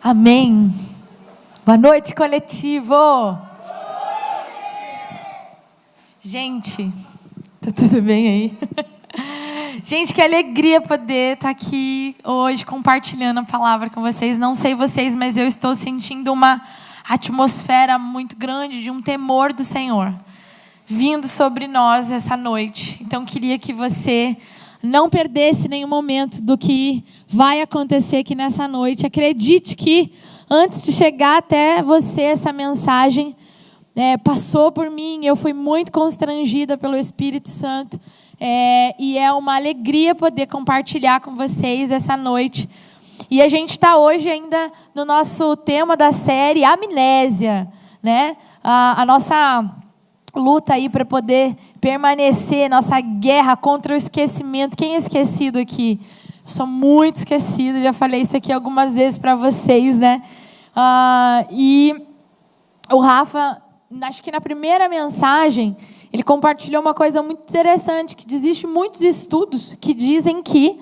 Amém. Boa noite, coletivo. Gente, tá tudo bem aí? Gente, que alegria poder estar aqui hoje compartilhando a palavra com vocês. Não sei vocês, mas eu estou sentindo uma atmosfera muito grande de um temor do Senhor vindo sobre nós essa noite. Então, queria que você não perdesse nenhum momento do que vai acontecer aqui nessa noite. Acredite que antes de chegar até você essa mensagem passou por mim. Eu fui muito constrangida pelo Espírito Santo. E é uma alegria poder compartilhar com vocês essa noite. E a gente está hoje ainda no nosso tema da série Amnésia, né? A nossa luta aí para poder permanecer, nossa guerra contra o esquecimento. Quem é esquecido aqui? Sou muito esquecida, já falei isso aqui algumas vezes para vocês, né? E o Rafa, acho que na primeira mensagem, ele compartilhou uma coisa muito interessante, que existem muitos estudos que dizem que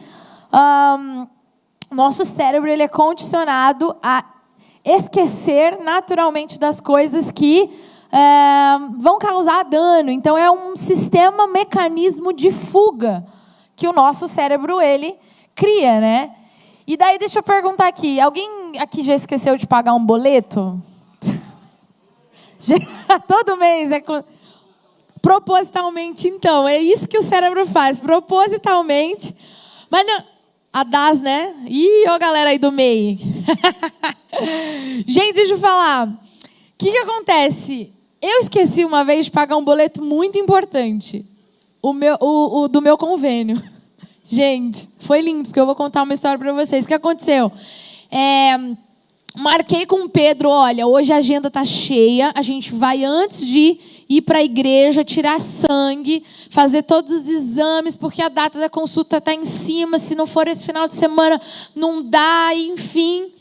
nosso cérebro ele é condicionado a esquecer naturalmente das coisas que vão causar dano. Então, é um mecanismo de fuga que o nosso cérebro ele cria, né? E daí, deixa eu perguntar aqui, alguém aqui já esqueceu de pagar um boleto? Todo mês propositalmente, então. É isso que o cérebro faz, propositalmente. Mas não, a DAS, né? Ih, ó, galera aí do MEI. Gente, deixa eu falar. O que acontece? Eu esqueci uma vez de pagar um boleto muito importante. O do meu convênio. Gente, foi lindo, porque eu vou contar uma história para vocês. O que aconteceu? Marquei com o Pedro, olha, hoje a agenda tá cheia, a gente vai antes de ir para a igreja, tirar sangue, fazer todos os exames, porque a data da consulta tá em cima, se não for esse final de semana, não dá, enfim.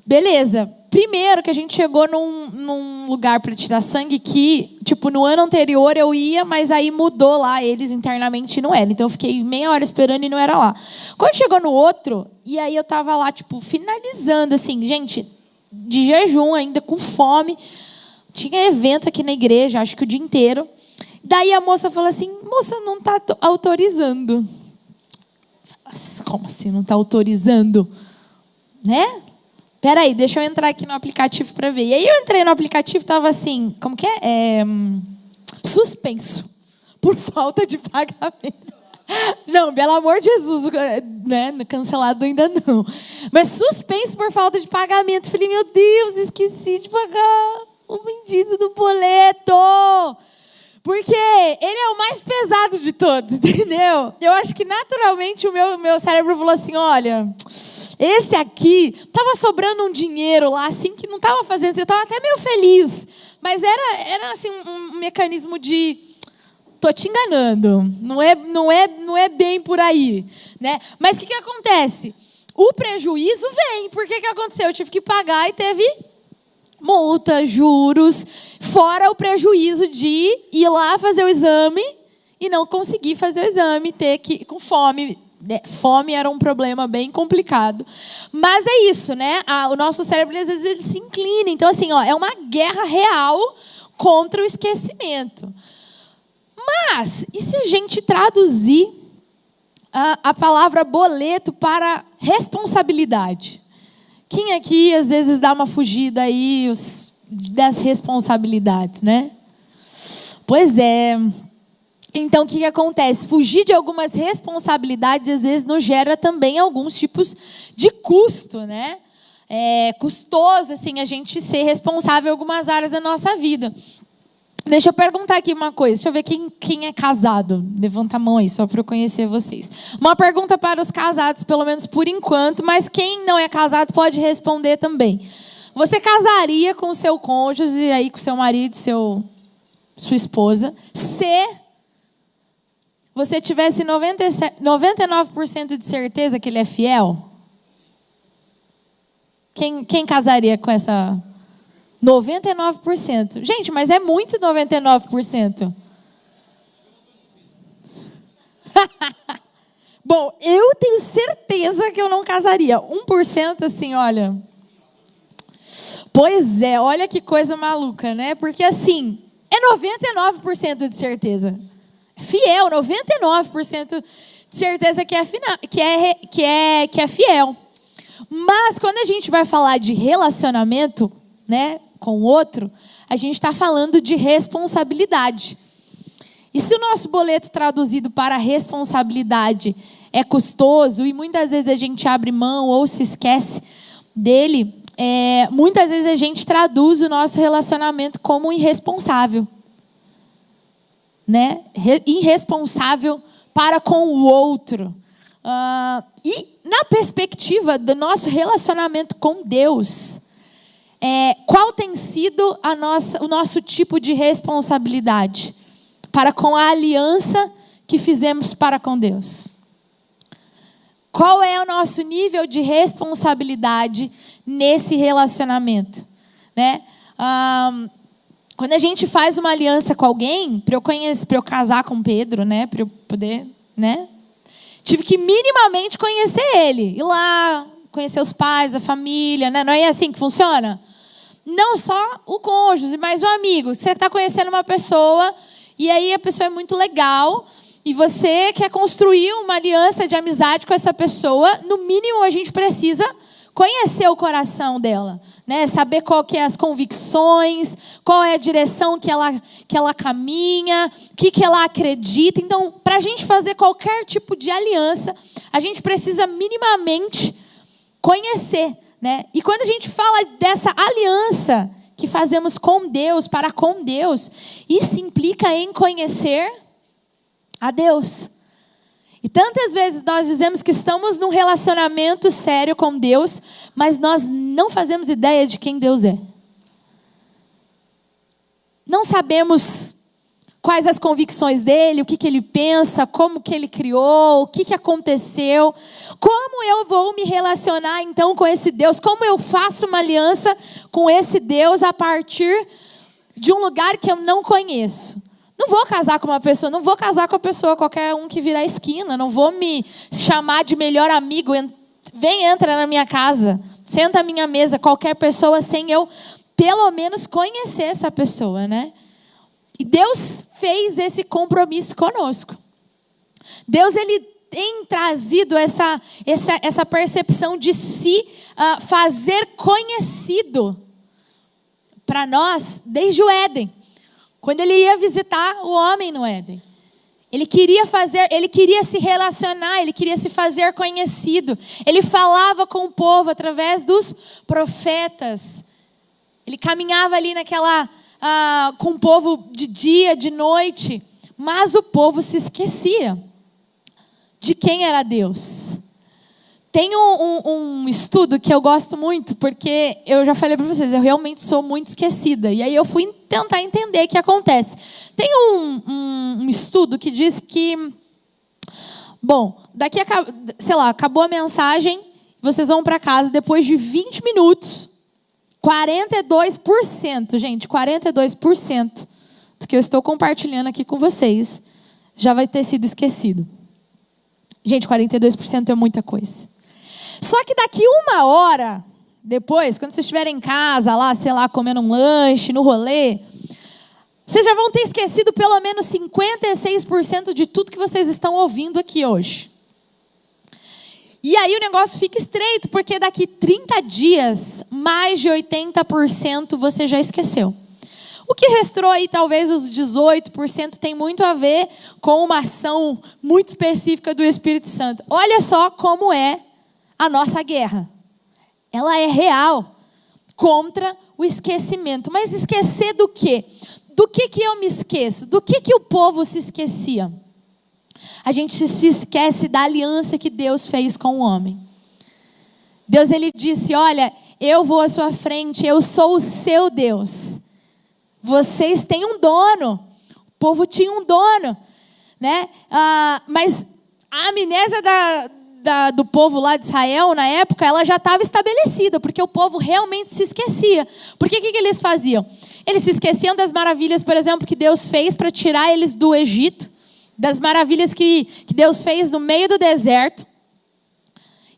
Beleza. Primeiro que a gente chegou num lugar para tirar sangue que, tipo, no ano anterior eu ia, mas aí mudou lá eles internamente e não era. Então eu fiquei meia hora esperando e não era lá. Quando chegou no outro, e aí eu tava lá, tipo, finalizando, assim, gente, de jejum ainda, com fome. Tinha evento aqui na igreja, acho que o dia inteiro. Daí a moça falou assim, moça, não tá autorizando. Como assim não tá autorizando? Né? Peraí, deixa eu entrar aqui no aplicativo para ver. E aí eu entrei no aplicativo e estava assim, como que é? Suspenso, por falta de pagamento. Não, pelo amor de Jesus, né? Cancelado ainda não. Mas suspenso por falta de pagamento. Falei, meu Deus, esqueci de pagar o bendito do boleto. Porque ele é o mais pesado de todos, entendeu? Eu acho que naturalmente o meu cérebro falou assim, olha... Esse aqui, estava sobrando um dinheiro lá, assim, que não estava fazendo, eu estava até meio feliz. Mas era assim, um mecanismo de, tô te enganando, não é bem por aí. Né? Mas o que acontece? O prejuízo vem, porque que aconteceu? Eu tive que pagar e teve multa, juros, fora o prejuízo de ir lá fazer o exame e não conseguir fazer o exame, ter que com fome. Fome era um problema bem complicado. Mas é isso, né? O nosso cérebro, às vezes, ele se inclina. Então, assim, é uma guerra real contra o esquecimento. Mas, e se a gente traduzir a palavra boleto para responsabilidade? Quem aqui, às vezes, dá uma fugida aí das responsabilidades, né? Pois é... Então, o que acontece? Fugir de algumas responsabilidades, às vezes, nos gera também alguns tipos de custo, né? É custoso, assim, a gente ser responsável em algumas áreas da nossa vida. Deixa eu perguntar aqui uma coisa. Deixa eu ver quem é casado. Levanta a mão aí, só para eu conhecer vocês. Uma pergunta para os casados, pelo menos por enquanto, mas quem não é casado pode responder também. Você casaria com o seu cônjuge, aí com seu marido, sua esposa, se... você tivesse 99% de certeza que ele é fiel? Quem casaria com essa 99%? Gente, mas é muito 99%. Bom, eu tenho certeza que eu não casaria. 1% assim, olha. Pois é, olha que coisa maluca, né? Porque assim, é 99% de certeza. Fiel, 99% de certeza que é fiel. Mas quando a gente vai falar de relacionamento, né, com o outro, a gente está falando de responsabilidade. E se o nosso boleto traduzido para responsabilidade é custoso e muitas vezes a gente abre mão ou se esquece dele, muitas vezes a gente traduz o nosso relacionamento como irresponsável, né? Irresponsável para com o outro. E na perspectiva do nosso relacionamento com Deus, qual tem sido o nosso tipo de responsabilidade para com a aliança que fizemos para com Deus? Qual é o nosso nível de responsabilidade nesse relacionamento, né? Quando a gente faz uma aliança com alguém, para eu casar com Pedro, né, para eu poder, né, tive que minimamente conhecer ele, ir lá conhecer os pais, a família, né? Não é assim que funciona? Não só o cônjuge, mas o amigo. Você está conhecendo uma pessoa e aí a pessoa é muito legal e você quer construir uma aliança de amizade com essa pessoa. No mínimo a gente precisa conhecer o coração dela, né? Saber qual que é as convicções, qual é a direção que ela caminha, o que ela acredita. Então, para a gente fazer qualquer tipo de aliança, a gente precisa minimamente conhecer, né? E quando a gente fala dessa aliança que fazemos com Deus, para com Deus, isso implica em conhecer a Deus. E tantas vezes nós dizemos que estamos num relacionamento sério com Deus, mas nós não fazemos ideia de quem Deus é. Não sabemos quais as convicções dele, o que ele pensa, como que ele criou, o que aconteceu. Como eu vou me relacionar então com esse Deus? Como eu faço uma aliança com esse Deus a partir de um lugar que eu não conheço? Não vou casar com uma pessoa, não vou casar com a pessoa qualquer um que virar a esquina, não vou me chamar de melhor amigo, vem, entra na minha casa, senta à minha mesa, qualquer pessoa sem eu pelo menos conhecer essa pessoa, né? E Deus fez esse compromisso conosco. Deus, ele tem trazido essa percepção de se fazer conhecido para nós desde o Éden. Quando ele ia visitar o homem no Éden. Ele queria se relacionar, ele queria se fazer conhecido. Ele falava com o povo através dos profetas. Ele caminhava ali com o povo de dia, de noite. Mas o povo se esquecia de quem era Deus. Tem um estudo que eu gosto muito, porque eu já falei para vocês, eu realmente sou muito esquecida. E aí eu fui tentar entender o que acontece. Tem um estudo que diz que, bom, acabou a mensagem, vocês vão para casa, depois de 20 minutos, 42%, gente, 42% do que eu estou compartilhando aqui com vocês já vai ter sido esquecido. Gente, 42% é muita coisa. Só que daqui 1 hora depois, quando vocês estiverem em casa, lá, sei lá, comendo um lanche, no rolê, vocês já vão ter esquecido pelo menos 56% de tudo que vocês estão ouvindo aqui hoje. E aí o negócio fica estreito, porque daqui 30 dias, mais de 80% você já esqueceu. O que restou aí, talvez os 18%, tem muito a ver com uma ação muito específica do Espírito Santo. Olha só como é a nossa guerra. Ela é real contra o esquecimento. Mas esquecer do quê? Do que eu me esqueço? Do que o povo se esquecia? A gente se esquece da aliança que Deus fez com o homem. Deus, ele disse, olha, eu vou à sua frente, eu sou o seu Deus. Vocês têm um dono. O povo tinha um dono, né? Mas a amnésia do povo lá de Israel, na época, ela já estava estabelecida, porque o povo realmente se esquecia. Porque o que eles faziam? Eles se esqueciam das maravilhas, por exemplo, que Deus fez para tirar eles do Egito, das maravilhas que Deus fez no meio do deserto.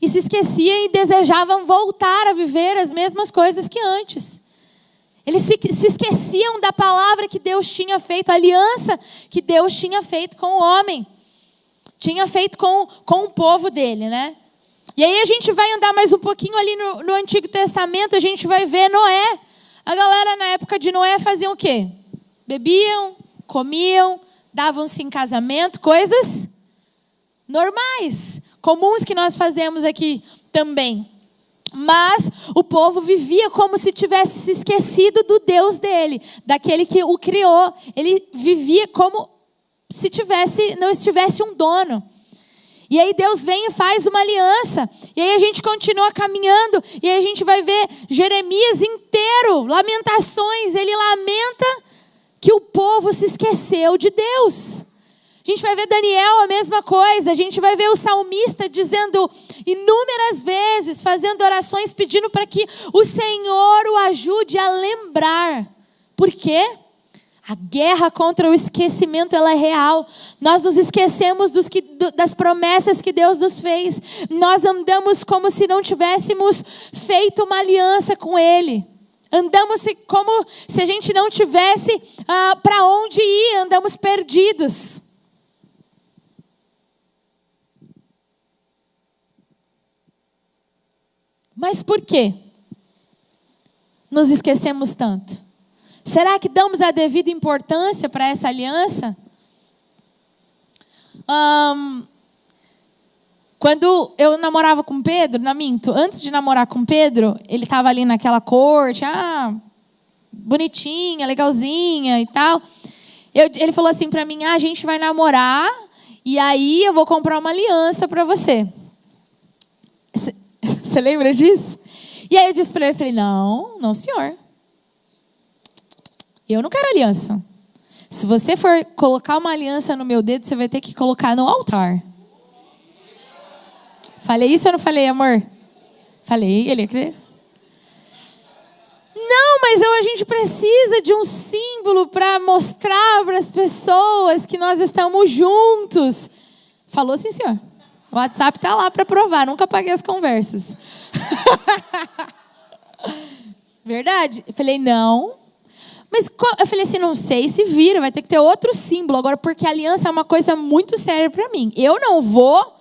E se esquecia e desejavam voltar a viver as mesmas coisas que antes. Eles se esqueciam da palavra que Deus tinha feito, a aliança que Deus tinha feito com o homem. Tinha feito com o povo dele, né? E aí a gente vai andar mais um pouquinho ali no Antigo Testamento, a gente vai ver Noé. A galera na época de Noé faziam o quê? Bebiam, comiam, davam-se em casamento, coisas normais, comuns que nós fazemos aqui também. Mas o povo vivia como se tivesse se esquecido do Deus dele, daquele que o criou. Ele vivia como se não estivesse um dono. E aí Deus vem e faz uma aliança. E aí a gente continua caminhando. E aí a gente vai ver Jeremias inteiro, Lamentações. Ele lamenta que o povo se esqueceu de Deus. A gente vai ver Daniel, a mesma coisa. A gente vai ver o salmista dizendo inúmeras vezes, fazendo orações, pedindo para que o Senhor o ajude a lembrar. Por quê? A guerra contra o esquecimento, ela é real. Nós nos esquecemos das promessas que Deus nos fez. Nós andamos como se não tivéssemos feito uma aliança com Ele. Andamos como se a gente não tivesse para onde ir. Andamos perdidos. Mas por quê? Nos esquecemos tanto. Será que damos a devida importância para essa aliança? Quando eu namorava com Pedro, antes de namorar com Pedro, ele estava ali naquela corte, bonitinha, legalzinha e tal. Ele falou assim para mim, a gente vai namorar e aí eu vou comprar uma aliança para você. Você lembra disso? E aí eu disse para ele, falei, não senhor. Eu não quero aliança. Se você for colocar uma aliança no meu dedo, você vai ter que colocar no altar. Falei isso ou não falei, amor? Falei, ele acredita? Não, mas a gente precisa de um símbolo para mostrar para as pessoas que nós estamos juntos. Falou sim, senhor. O WhatsApp está lá para provar, nunca apaguei as conversas. Verdade? Eu falei, não. Mas eu falei assim, não sei, se vira, vai ter que ter outro símbolo. Agora, porque a aliança é uma coisa muito séria para mim. Eu não vou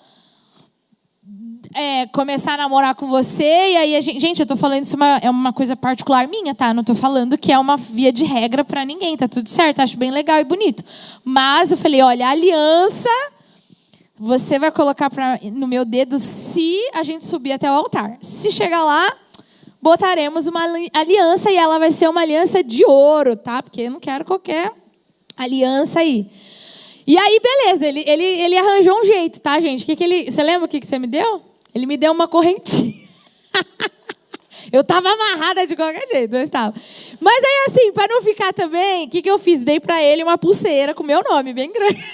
começar a namorar com você e aí gente, eu tô falando isso é uma coisa particular minha, tá? Não tô falando que é uma via de regra para ninguém, tá tudo certo, acho bem legal e bonito. Mas eu falei, olha, a aliança você vai colocar no meu dedo se a gente subir até o altar. Se chegar lá, botaremos uma aliança e ela vai ser uma aliança de ouro, tá? Porque eu não quero qualquer aliança aí. E aí, beleza, ele arranjou um jeito, tá, gente? Você lembra o que você me deu? Ele me deu uma correntinha. Eu tava amarrada de qualquer jeito, eu estava. Mas aí, assim, para não ficar também, o que eu fiz? Dei para ele uma pulseira com meu nome, bem grande.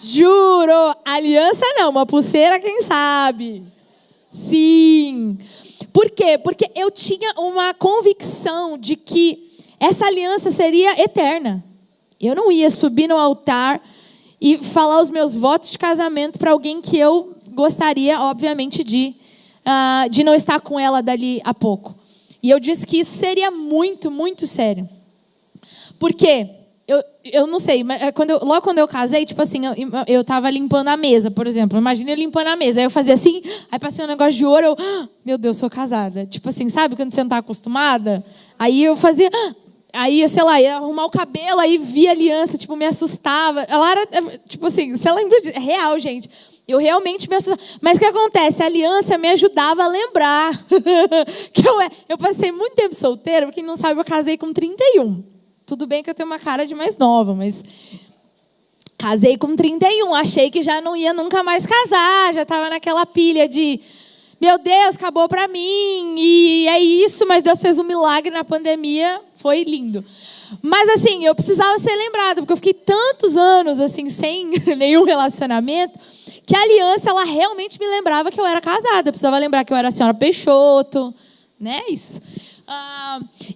Juro, aliança não, uma pulseira, quem sabe? Sim. Por quê? Porque eu tinha uma convicção de que essa aliança seria eterna. Eu não ia subir no altar e falar os meus votos de casamento para alguém que eu gostaria, obviamente, de não estar com ela dali a pouco. E eu disse que isso seria muito, muito sério. Por quê? Eu não sei, mas logo quando eu casei, tipo assim, eu tava limpando a mesa, por exemplo. Imagina eu limpando a mesa. Aí eu fazia assim, aí passei um negócio de ouro, meu Deus, sou casada. Tipo assim, sabe quando você não tá acostumada? Aí eu fazia, aí eu, sei lá, ia arrumar o cabelo, aí via a aliança, tipo, me assustava. Ela era, tipo assim, você lembra de... É real, gente. Eu realmente me assustava. Mas o que acontece? A aliança me ajudava a lembrar. Que eu passei muito tempo solteira, pra quem não sabe, eu casei com 31. Tudo bem que eu tenho uma cara de mais nova, mas casei com 31. Achei que já não ia nunca mais casar. Já estava naquela pilha de, meu Deus, acabou para mim. E é isso, mas Deus fez um milagre na pandemia. Foi lindo. Mas assim, eu precisava ser lembrada, porque eu fiquei tantos anos assim, sem nenhum relacionamento, que a aliança, ela realmente me lembrava que eu era casada. Eu precisava lembrar que eu era a senhora Peixoto, né? Isso.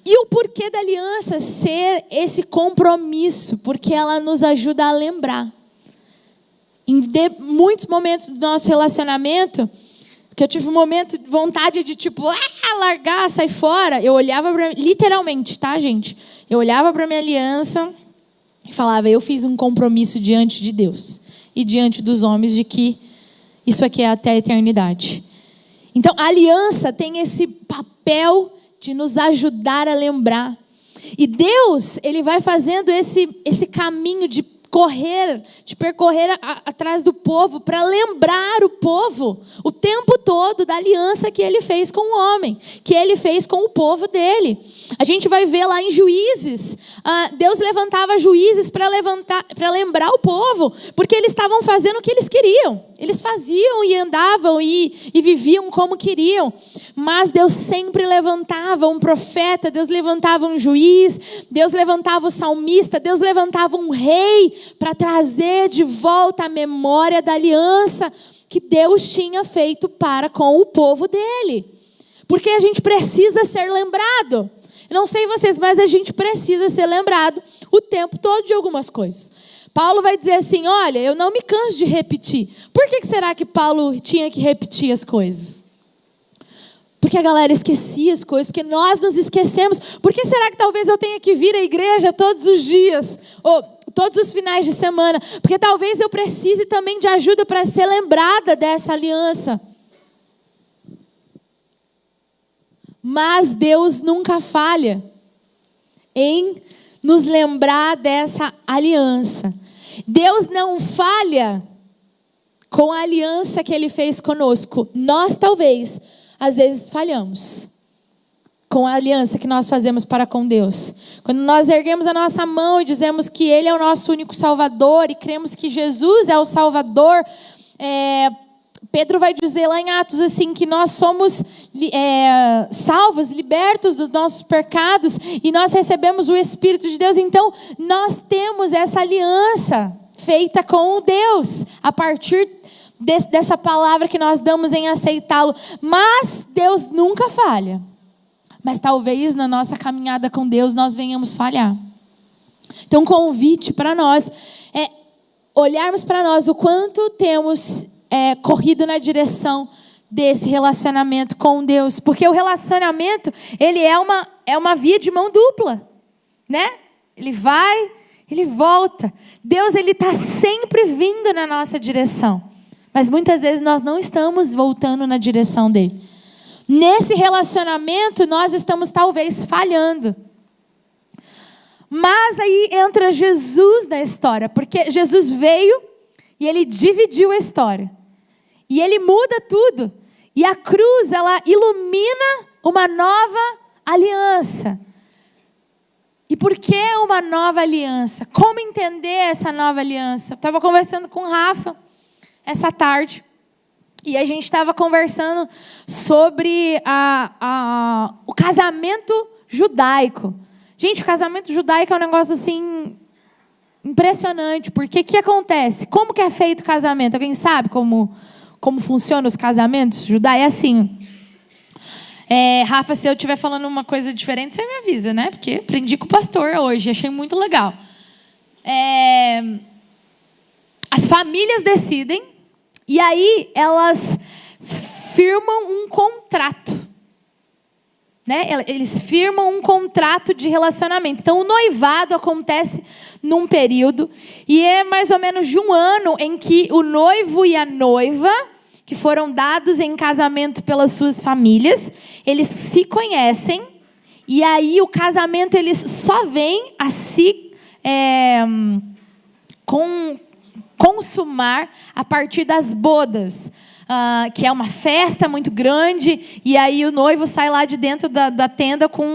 E o porquê da aliança ser esse compromisso? Porque ela nos ajuda a lembrar. Em muitos momentos do nosso relacionamento, que eu tive um momento de vontade de largar, sair fora. Eu olhava para literalmente, tá, gente? Eu olhava para minha aliança e falava, eu fiz um compromisso diante de Deus e diante dos homens de que isso aqui é até a eternidade. Então, a aliança tem esse papel de nos ajudar a lembrar. E Deus, Ele vai fazendo esse caminho de percorrer atrás do povo, para lembrar o povo o tempo todo da aliança que Ele fez com o homem, que Ele fez com o povo dele. A gente vai ver lá em Juízes, Deus levantava juízes para lembrar o povo, porque eles estavam fazendo o que eles queriam. Eles faziam e andavam e viviam como queriam. Mas Deus sempre levantava um profeta, Deus levantava um juiz, Deus levantava o salmista, Deus levantava um rei para trazer de volta a memória da aliança que Deus tinha feito para com o povo dele. Porque a gente precisa ser lembrado. Eu não sei vocês, mas a gente precisa ser lembrado o tempo todo de algumas coisas. Paulo vai dizer assim, olha, eu não me canso de repetir. Por que será que Paulo tinha que repetir as coisas? Porque a galera esquecia as coisas, porque nós nos esquecemos. Por que será que talvez eu tenha que vir à igreja todos os dias? Ou todos os finais de semana? Porque talvez eu precise também de ajuda para ser lembrada dessa aliança. Mas Deus nunca falha em nos lembrar dessa aliança. Deus não falha com a aliança que Ele fez conosco. Nós talvez, às vezes, falhamos com a aliança que nós fazemos para com Deus. Quando nós erguemos a nossa mão e dizemos que Ele é o nosso único Salvador e cremos que Jesus é o Salvador, Pedro vai dizer lá em Atos assim, que nós somos salvos, libertos dos nossos pecados e nós recebemos o Espírito de Deus. Então, nós temos essa aliança feita com o Deus, a partir dessa palavra que nós damos em aceitá-lo. Mas Deus nunca falha. Mas talvez na nossa caminhada com Deus nós venhamos falhar. Então, um convite para nós é olharmos para nós o quanto temos corrido na direção desse relacionamento com Deus. Porque o relacionamento, ele é uma via de mão dupla, né? Ele vai, ele volta. Deus, ele está sempre vindo na nossa direção. Mas muitas vezes nós não estamos voltando na direção dele. Nesse relacionamento, nós estamos talvez falhando. Mas aí entra Jesus na história. Porque Jesus veio e ele dividiu a história. E ele muda tudo. E a cruz, ela ilumina uma nova aliança. E por que uma nova aliança? Como entender essa nova aliança? Eu estava conversando com o Rafa essa tarde. E a gente estava conversando sobre o casamento judaico. Gente, o casamento judaico é um negócio assim impressionante. Porque o que acontece? Como que é feito o casamento? Alguém sabe como funcionam os casamentos judaicos? É assim. Rafa, se eu estiver falando uma coisa diferente, você me avisa, né? Porque aprendi com o pastor hoje, achei muito legal. As famílias decidem e aí elas firmam um contrato. Né? Eles firmam um contrato de relacionamento. Então, o noivado acontece num período e é mais ou menos de um ano em que o noivo e a noiva, que foram dados em casamento pelas suas famílias, eles se conhecem e aí o casamento eles só vem a se consumar a partir das bodas. Que é uma festa muito grande, e aí o noivo sai lá de dentro da tenda com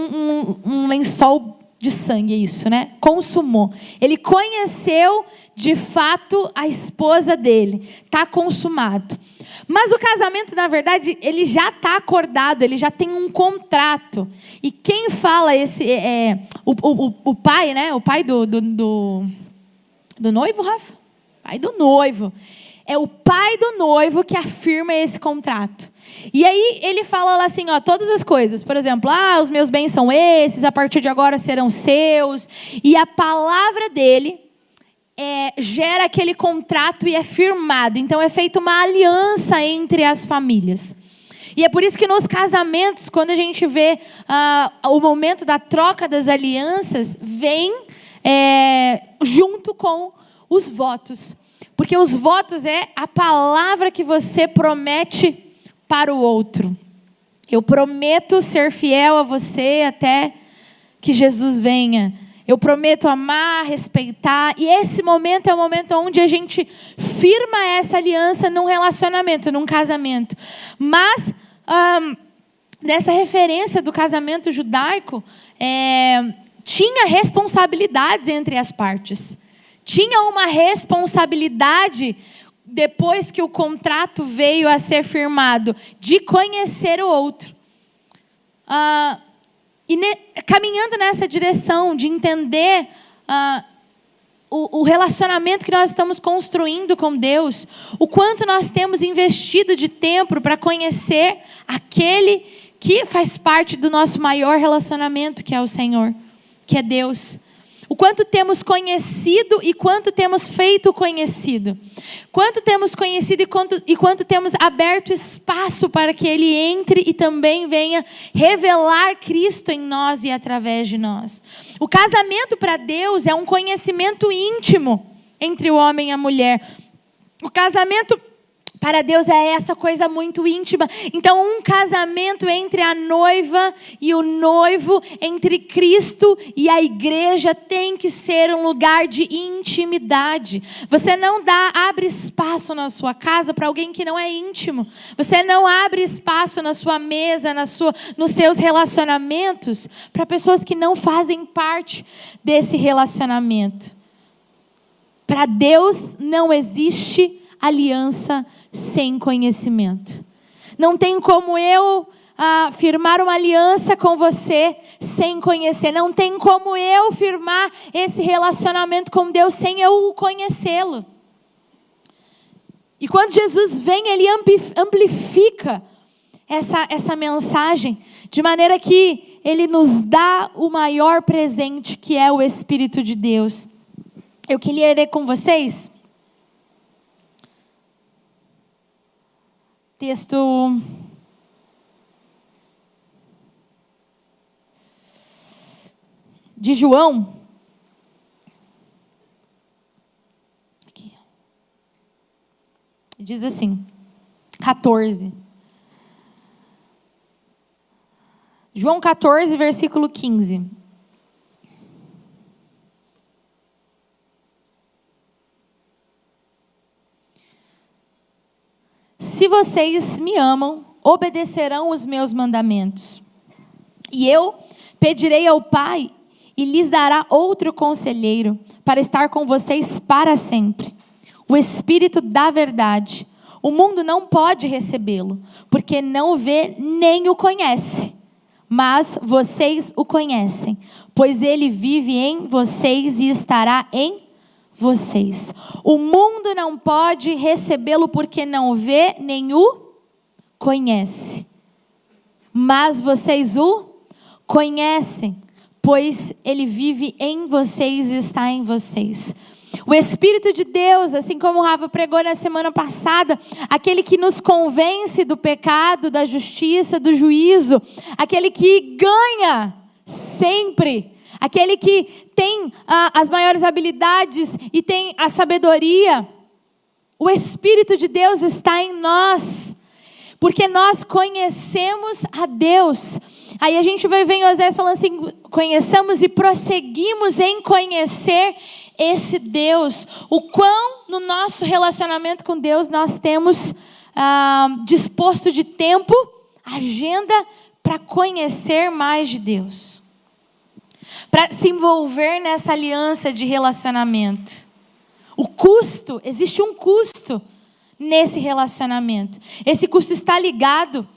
um lençol de sangue, é isso, né? Consumou. Ele conheceu, de fato, a esposa dele. Está consumado. Mas o casamento, na verdade, ele já está acordado, ele já tem um contrato. E quem fala o pai, né? O pai do noivo, Rafa? Pai do noivo. é o pai do noivo que afirma esse contrato. E aí ele fala lá assim, ó, todas as coisas. Por exemplo, os meus bens são esses, a partir de agora serão seus. E a palavra dele gera aquele contrato e é firmado. Então é feita uma aliança entre as famílias. E é por isso que nos casamentos, quando a gente vê o momento da troca das alianças, vem junto com os votos. Porque os votos é a palavra que você promete para o outro. Eu prometo ser fiel a você até que Jesus venha. Eu prometo amar, respeitar. E esse momento é o momento onde a gente firma essa aliança num relacionamento, num casamento. Mas, nessa referência do casamento judaico, tinha responsabilidades entre as partes. Tinha uma responsabilidade, depois que o contrato veio a ser firmado, de conhecer o outro. Caminhando nessa direção de entender o relacionamento que nós estamos construindo com Deus, o quanto nós temos investido de tempo para conhecer aquele que faz parte do nosso maior relacionamento, que é o Senhor, que é Deus. O quanto temos conhecido e quanto temos feito conhecido. Quanto temos conhecido e quanto temos aberto espaço para que Ele entre e também venha revelar Cristo em nós e através de nós. O casamento para Deus é um conhecimento íntimo entre o homem e a mulher. O casamento para Deus é essa coisa muito íntima. Então, um casamento entre a noiva e o noivo, entre Cristo e a igreja, tem que ser um lugar de intimidade. Você não abre espaço na sua casa para alguém que não é íntimo. Você não abre espaço na sua mesa, nos seus relacionamentos, para pessoas que não fazem parte desse relacionamento. Para Deus não existe aliança sem conhecimento. Não tem como eu firmar uma aliança com você sem conhecer. Não tem como eu firmar esse relacionamento com Deus sem eu conhecê-lo. E quando Jesus vem, Ele amplifica essa mensagem, de maneira que Ele nos dá o maior presente, que é o Espírito de Deus. Eu queria ler com vocês texto de João. Aqui. Diz assim, 14. João 14, versículo 15. Se vocês me amam, obedecerão os meus mandamentos. E eu pedirei ao Pai e lhes dará outro conselheiro para estar com vocês para sempre. O Espírito da verdade. O mundo não pode recebê-lo, porque não o vê nem o conhece. Mas vocês o conhecem, pois ele vive em vocês e estará em vocês. O mundo não pode recebê-lo porque não o vê nem o conhece. Mas vocês o conhecem, pois ele vive em vocês e está em vocês. O Espírito de Deus, assim como o Rafa pregou na semana passada, aquele que nos convence do pecado, da justiça, do juízo, aquele que ganha sempre, aquele que tem as maiores habilidades e tem a sabedoria. O Espírito de Deus está em nós, porque nós conhecemos a Deus. Aí a gente vai ver em Oséias falando assim, conheçamos e prosseguimos em conhecer esse Deus. O quão no nosso relacionamento com Deus nós temos disposto de tempo, agenda para conhecer mais de Deus. Para se envolver nessa aliança de relacionamento. O custo, existe um custo nesse relacionamento. Esse custo está ligado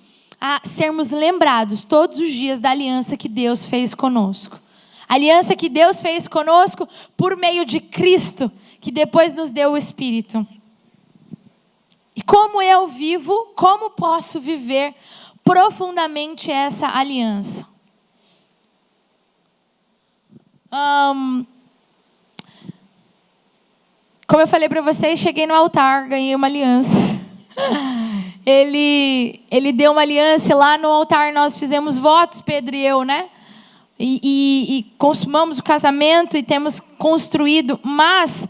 a sermos lembrados todos os dias da aliança que Deus fez conosco. A aliança que Deus fez conosco por meio de Cristo, que depois nos deu o Espírito. E como eu vivo, como posso viver profundamente essa aliança? Como eu falei para vocês, cheguei no altar, ganhei uma aliança. Ele deu uma aliança e lá no altar nós fizemos votos, Pedro e eu, né? E consumamos o casamento e temos construído. Mas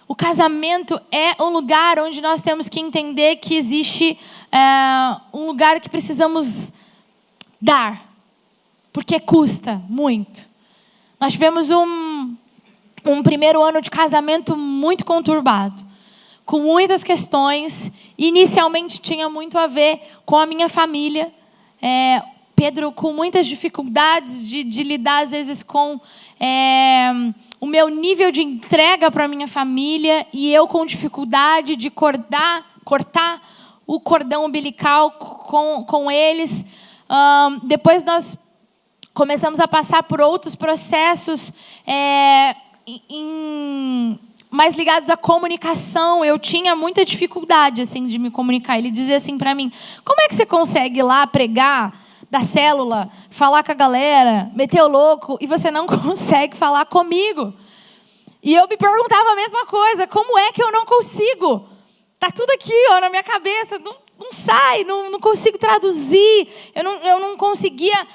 o casamento é um lugar onde nós temos que entender que existe um lugar que precisamos dar. Porque custa muito. Nós tivemos um primeiro ano de casamento muito conturbado, com muitas questões. Inicialmente tinha muito a ver com a minha família. Pedro com muitas dificuldades de lidar, às vezes, com o meu nível de entrega para a minha família, e eu com dificuldade de cortar o cordão umbilical com eles. Depois nós começamos a passar por outros processos mais ligados à comunicação. Eu tinha muita dificuldade assim, de me comunicar. Ele dizia assim para mim: como é que você consegue ir lá pregar da célula, falar com a galera, meter o louco, e você não consegue falar comigo? E eu me perguntava a mesma coisa: como é que eu não consigo? Tá tudo aqui, ó, na minha cabeça, não sai, não consigo traduzir, eu não conseguia.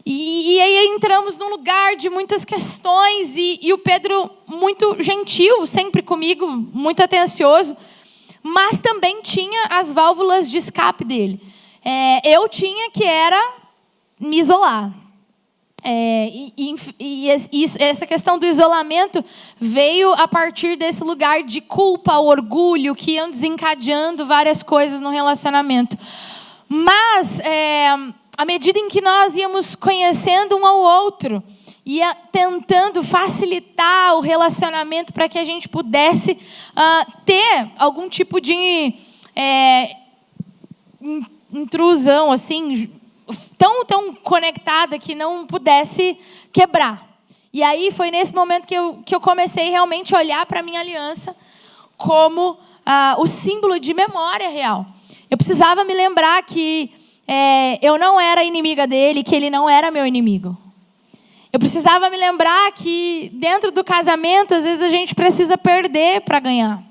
E aí entramos num lugar de muitas questões, e o Pedro muito gentil, sempre comigo, muito atencioso, mas também tinha as válvulas de escape dele. Eu tinha que era me isolar. Essa questão do isolamento veio a partir desse lugar de culpa, orgulho, que iam desencadeando várias coisas no relacionamento. Mas à medida em que nós íamos conhecendo um ao outro, ia tentando facilitar o relacionamento para que a gente pudesse ter algum tipo de intrusão, assim, tão conectada que não pudesse quebrar. E aí foi nesse momento que eu comecei realmente a olhar para a minha aliança como o símbolo de memória real. Eu precisava me lembrar que eu não era inimiga dele, que ele não era meu inimigo. Eu precisava me lembrar que dentro do casamento, às vezes a gente precisa perder para ganhar.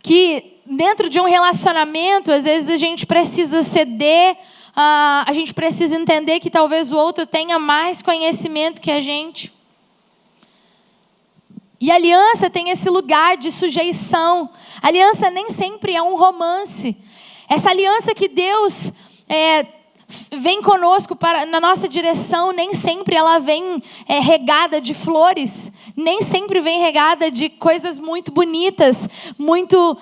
Que dentro de um relacionamento, às vezes a gente precisa ceder, a gente precisa entender que talvez o outro tenha mais conhecimento que a gente. E a aliança tem esse lugar de sujeição. A aliança nem sempre é um romance. Essa aliança que Deus vem conosco na nossa direção, nem sempre ela vem regada de flores, nem sempre vem regada de coisas muito bonitas, muito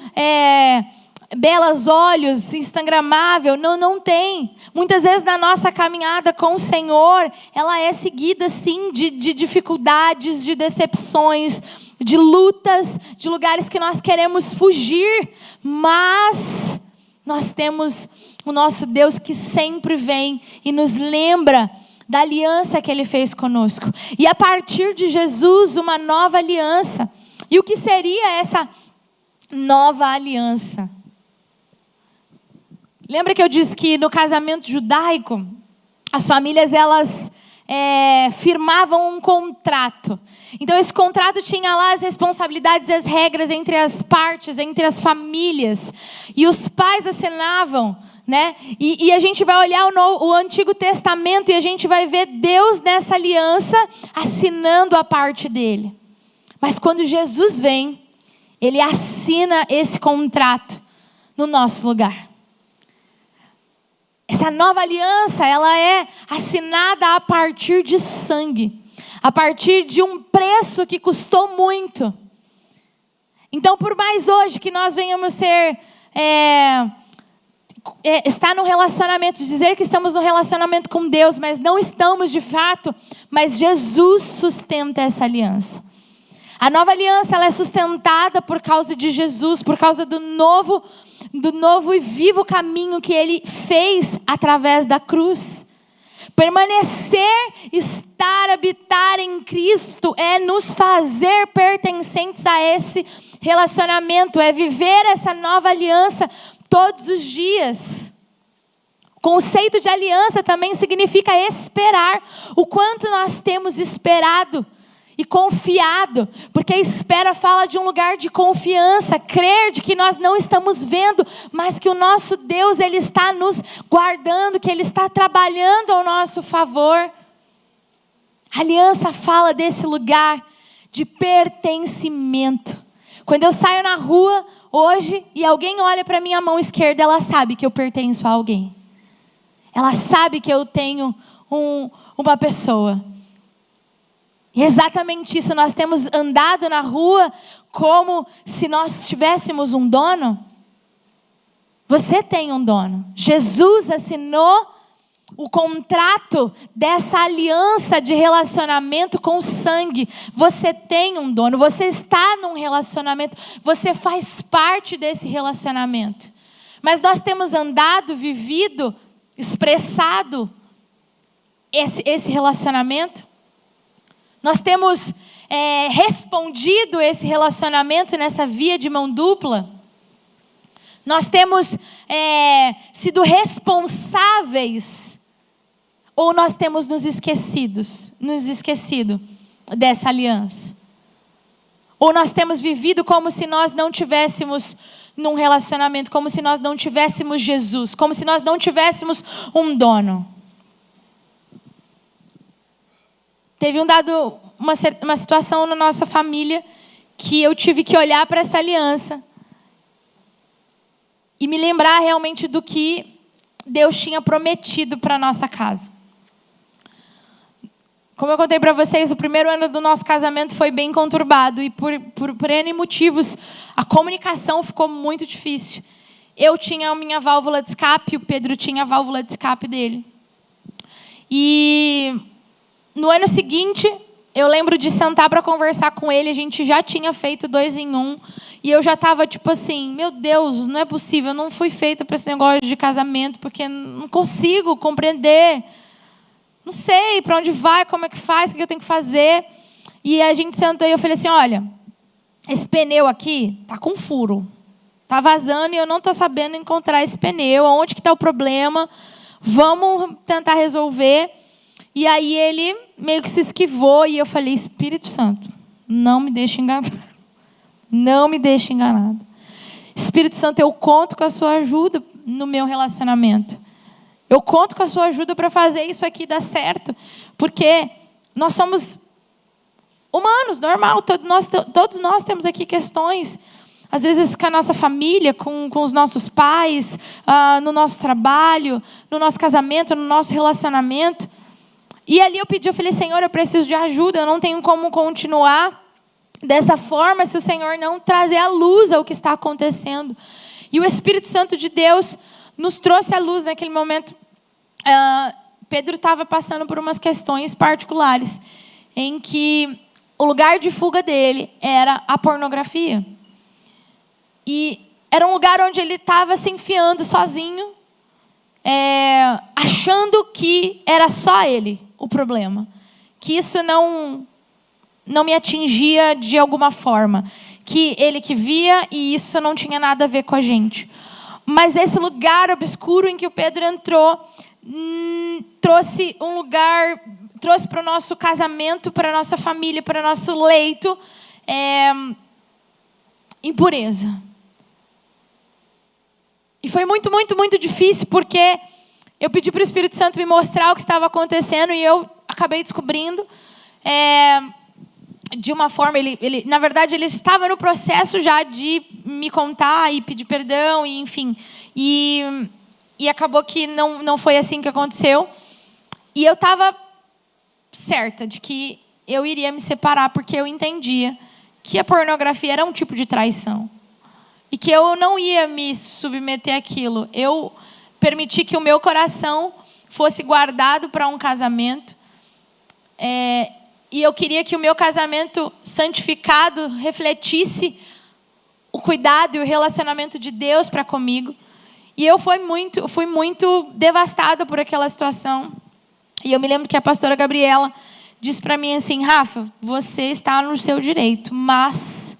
belas olhos, instagramável. Não tem. Muitas vezes na nossa caminhada com o Senhor, ela é seguida sim de dificuldades, de decepções, de lutas, de lugares que nós queremos fugir, mas nós temos o nosso Deus que sempre vem e nos lembra da aliança que Ele fez conosco. E a partir de Jesus, uma nova aliança. E o que seria essa nova aliança? Lembra que eu disse que no casamento judaico, as famílias elas firmavam um contrato. Então esse contrato tinha lá as responsabilidades e as regras entre as partes, entre as famílias. E os pais assinavam, né? E a gente vai olhar o Antigo Testamento e a gente vai ver Deus nessa aliança assinando a parte dele. Mas quando Jesus vem, Ele assina esse contrato no nosso lugar. Essa nova aliança, ela é assinada a partir de sangue. A partir de um preço que custou muito. Então, por mais hoje que nós venhamos estar no relacionamento, dizer que estamos no relacionamento com Deus, mas não estamos de fato, mas Jesus sustenta essa aliança. A nova aliança, ela é sustentada por causa de Jesus, por causa do novo e vivo caminho que Ele fez através da cruz. Permanecer, estar, habitar em Cristo é nos fazer pertencentes a esse relacionamento, é viver essa nova aliança todos os dias. O conceito de aliança também significa esperar. O quanto nós temos esperado e confiado, porque a espera fala de um lugar de confiança, crer de que nós não estamos vendo, mas que o nosso Deus, Ele está nos guardando, que Ele está trabalhando ao nosso favor. A aliança fala desse lugar de pertencimento. Quando eu saio na rua hoje e alguém olha para minha mão esquerda, ela sabe que eu pertenço a alguém. Ela sabe que eu tenho uma pessoa. E exatamente isso, nós temos andado na rua como se nós tivéssemos um dono. Você tem um dono. Jesus assinou o contrato dessa aliança de relacionamento com sangue. Você tem um dono, você está num relacionamento, você faz parte desse relacionamento. Mas nós temos andado, vivido, expressado esse relacionamento. Nós temos respondido esse relacionamento nessa via de mão dupla. Nós temos sido responsáveis, ou nós temos nos esquecido dessa aliança. Ou nós temos vivido como se nós não tivéssemos num relacionamento, como se nós não tivéssemos Jesus, como se nós não tivéssemos um dono. Teve uma situação na nossa família que eu tive que olhar para essa aliança e me lembrar realmente do que Deus tinha prometido para a nossa casa. Como eu contei para vocês, o primeiro ano do nosso casamento foi bem conturbado e por N motivos a comunicação ficou muito difícil. Eu tinha a minha válvula de escape, o Pedro tinha a válvula de escape dele. E no ano seguinte, eu lembro de sentar para conversar com ele, a gente já tinha feito 2 em 1, e eu já estava tipo assim, meu Deus, não é possível, eu não fui feita para esse negócio de casamento, porque não consigo compreender, não sei para onde vai, como é que faz, o que eu tenho que fazer. E a gente sentou e eu falei assim, olha, esse pneu aqui tá com furo, tá vazando e eu não estou sabendo encontrar esse pneu, onde que está o problema, vamos tentar resolver. E aí ele meio que se esquivou e eu falei, Espírito Santo, não me deixe enganado. Não me deixe enganado. Espírito Santo, eu conto com a sua ajuda no meu relacionamento. Eu conto com a sua ajuda para fazer isso aqui dar certo. Porque nós somos humanos, normal. Todos nós temos aqui questões. Às vezes com a nossa família, com os nossos pais, no nosso trabalho, no nosso casamento, no nosso relacionamento. E ali eu falei, Senhor, eu preciso de ajuda, eu não tenho como continuar dessa forma se o Senhor não trazer à luz ao que está acontecendo. E o Espírito Santo de Deus nos trouxe à luz naquele momento. Pedro estava passando por umas questões particulares, em que o lugar de fuga dele era a pornografia. E era um lugar onde ele estava se enfiando sozinho, achando que era só ele o problema, que isso não me atingia de alguma forma, que ele que via e isso não tinha nada a ver com a gente. Mas esse lugar obscuro em que o Pedro entrou trouxe para o nosso casamento, para a nossa família, para o nosso leito, impureza. E foi muito, muito, muito difícil, porque eu pedi para o Espírito Santo me mostrar o que estava acontecendo e eu acabei descobrindo de uma forma, na verdade, ele estava no processo já de me contar e pedir perdão, e enfim. E acabou que não foi assim que aconteceu. E eu estava certa de que eu iria me separar, porque eu entendia que a pornografia era um tipo de traição. E que eu não ia me submeter àquilo. Eu permiti que o meu coração fosse guardado para um casamento. E eu queria que o meu casamento santificado refletisse o cuidado e o relacionamento de Deus para comigo. E eu fui muito devastada por aquela situação. E eu me lembro que a pastora Gabriela disse para mim assim, Rafa, você está no seu direito, mas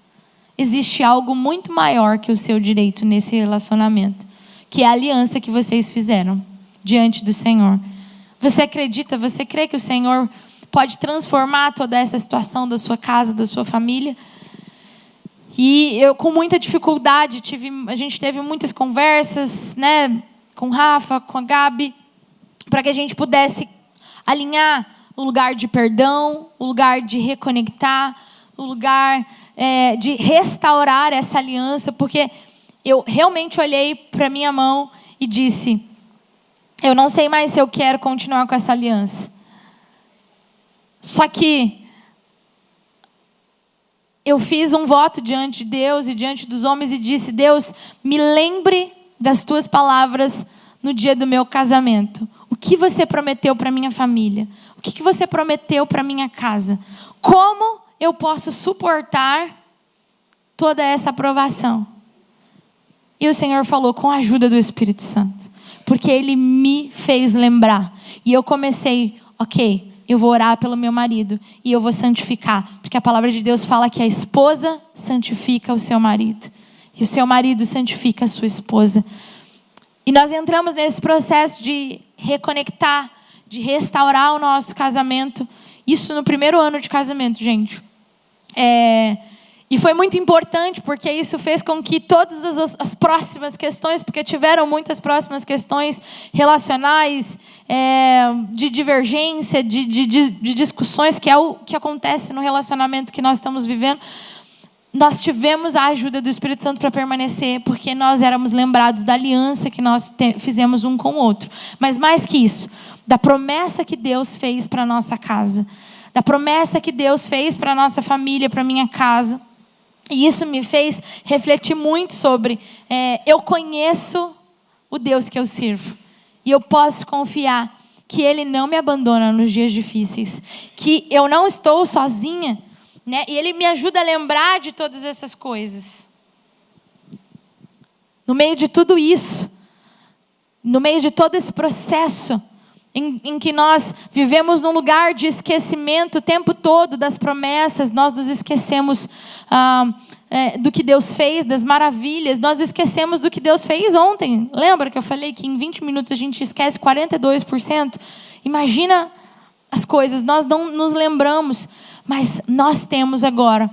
existe algo muito maior que o seu direito nesse relacionamento, que é a aliança que vocês fizeram diante do Senhor. Você acredita, você crê que o Senhor pode transformar toda essa situação da sua casa, da sua família? E eu, com muita dificuldade, a gente teve muitas conversas, né, com o Rafa, com a Gabi, para que a gente pudesse alinhar o lugar de perdão, o lugar de reconectar, o lugar de restaurar essa aliança, porque eu realmente olhei para minha mão e disse: eu não sei mais se eu quero continuar com essa aliança. Só que eu fiz um voto diante de Deus e diante dos homens e disse: Deus, me lembre das tuas palavras no dia do meu casamento. O que você prometeu para minha família? O que você prometeu para minha casa? Como eu posso suportar toda essa aprovação? E o Senhor falou: com a ajuda do Espírito Santo. Porque Ele me fez lembrar. E eu comecei, ok, eu vou orar pelo meu marido e eu vou santificar. Porque a palavra de Deus fala que a esposa santifica o seu marido. E o seu marido santifica a sua esposa. E nós entramos nesse processo de reconectar, de restaurar o nosso casamento. Isso no primeiro ano de casamento, gente. E foi muito importante, porque isso fez com que todas as próximas questões, porque tiveram muitas próximas questões relacionais, de divergência, de discussões, que é o que acontece no relacionamento que nós estamos vivendo. Nós tivemos a ajuda do Espírito Santo para permanecer, porque nós éramos lembrados da aliança que nós fizemos um com o outro. Mas mais que isso, da promessa que Deus fez para a nossa casa, da promessa que Deus fez para a nossa família, para a minha casa. E isso me fez refletir muito sobre, eu conheço o Deus que eu sirvo. E eu posso confiar que Ele não me abandona nos dias difíceis. Que eu não estou sozinha, né? E Ele me ajuda a lembrar de todas essas coisas. No meio de tudo isso, no meio de todo esse processo, em que nós vivemos num lugar de esquecimento o tempo todo das promessas, nós nos esquecemos do que Deus fez, das maravilhas, nós esquecemos do que Deus fez ontem. Lembra que eu falei que em 20 minutos a gente esquece 42%? Imagina as coisas, nós não nos lembramos, mas nós temos agora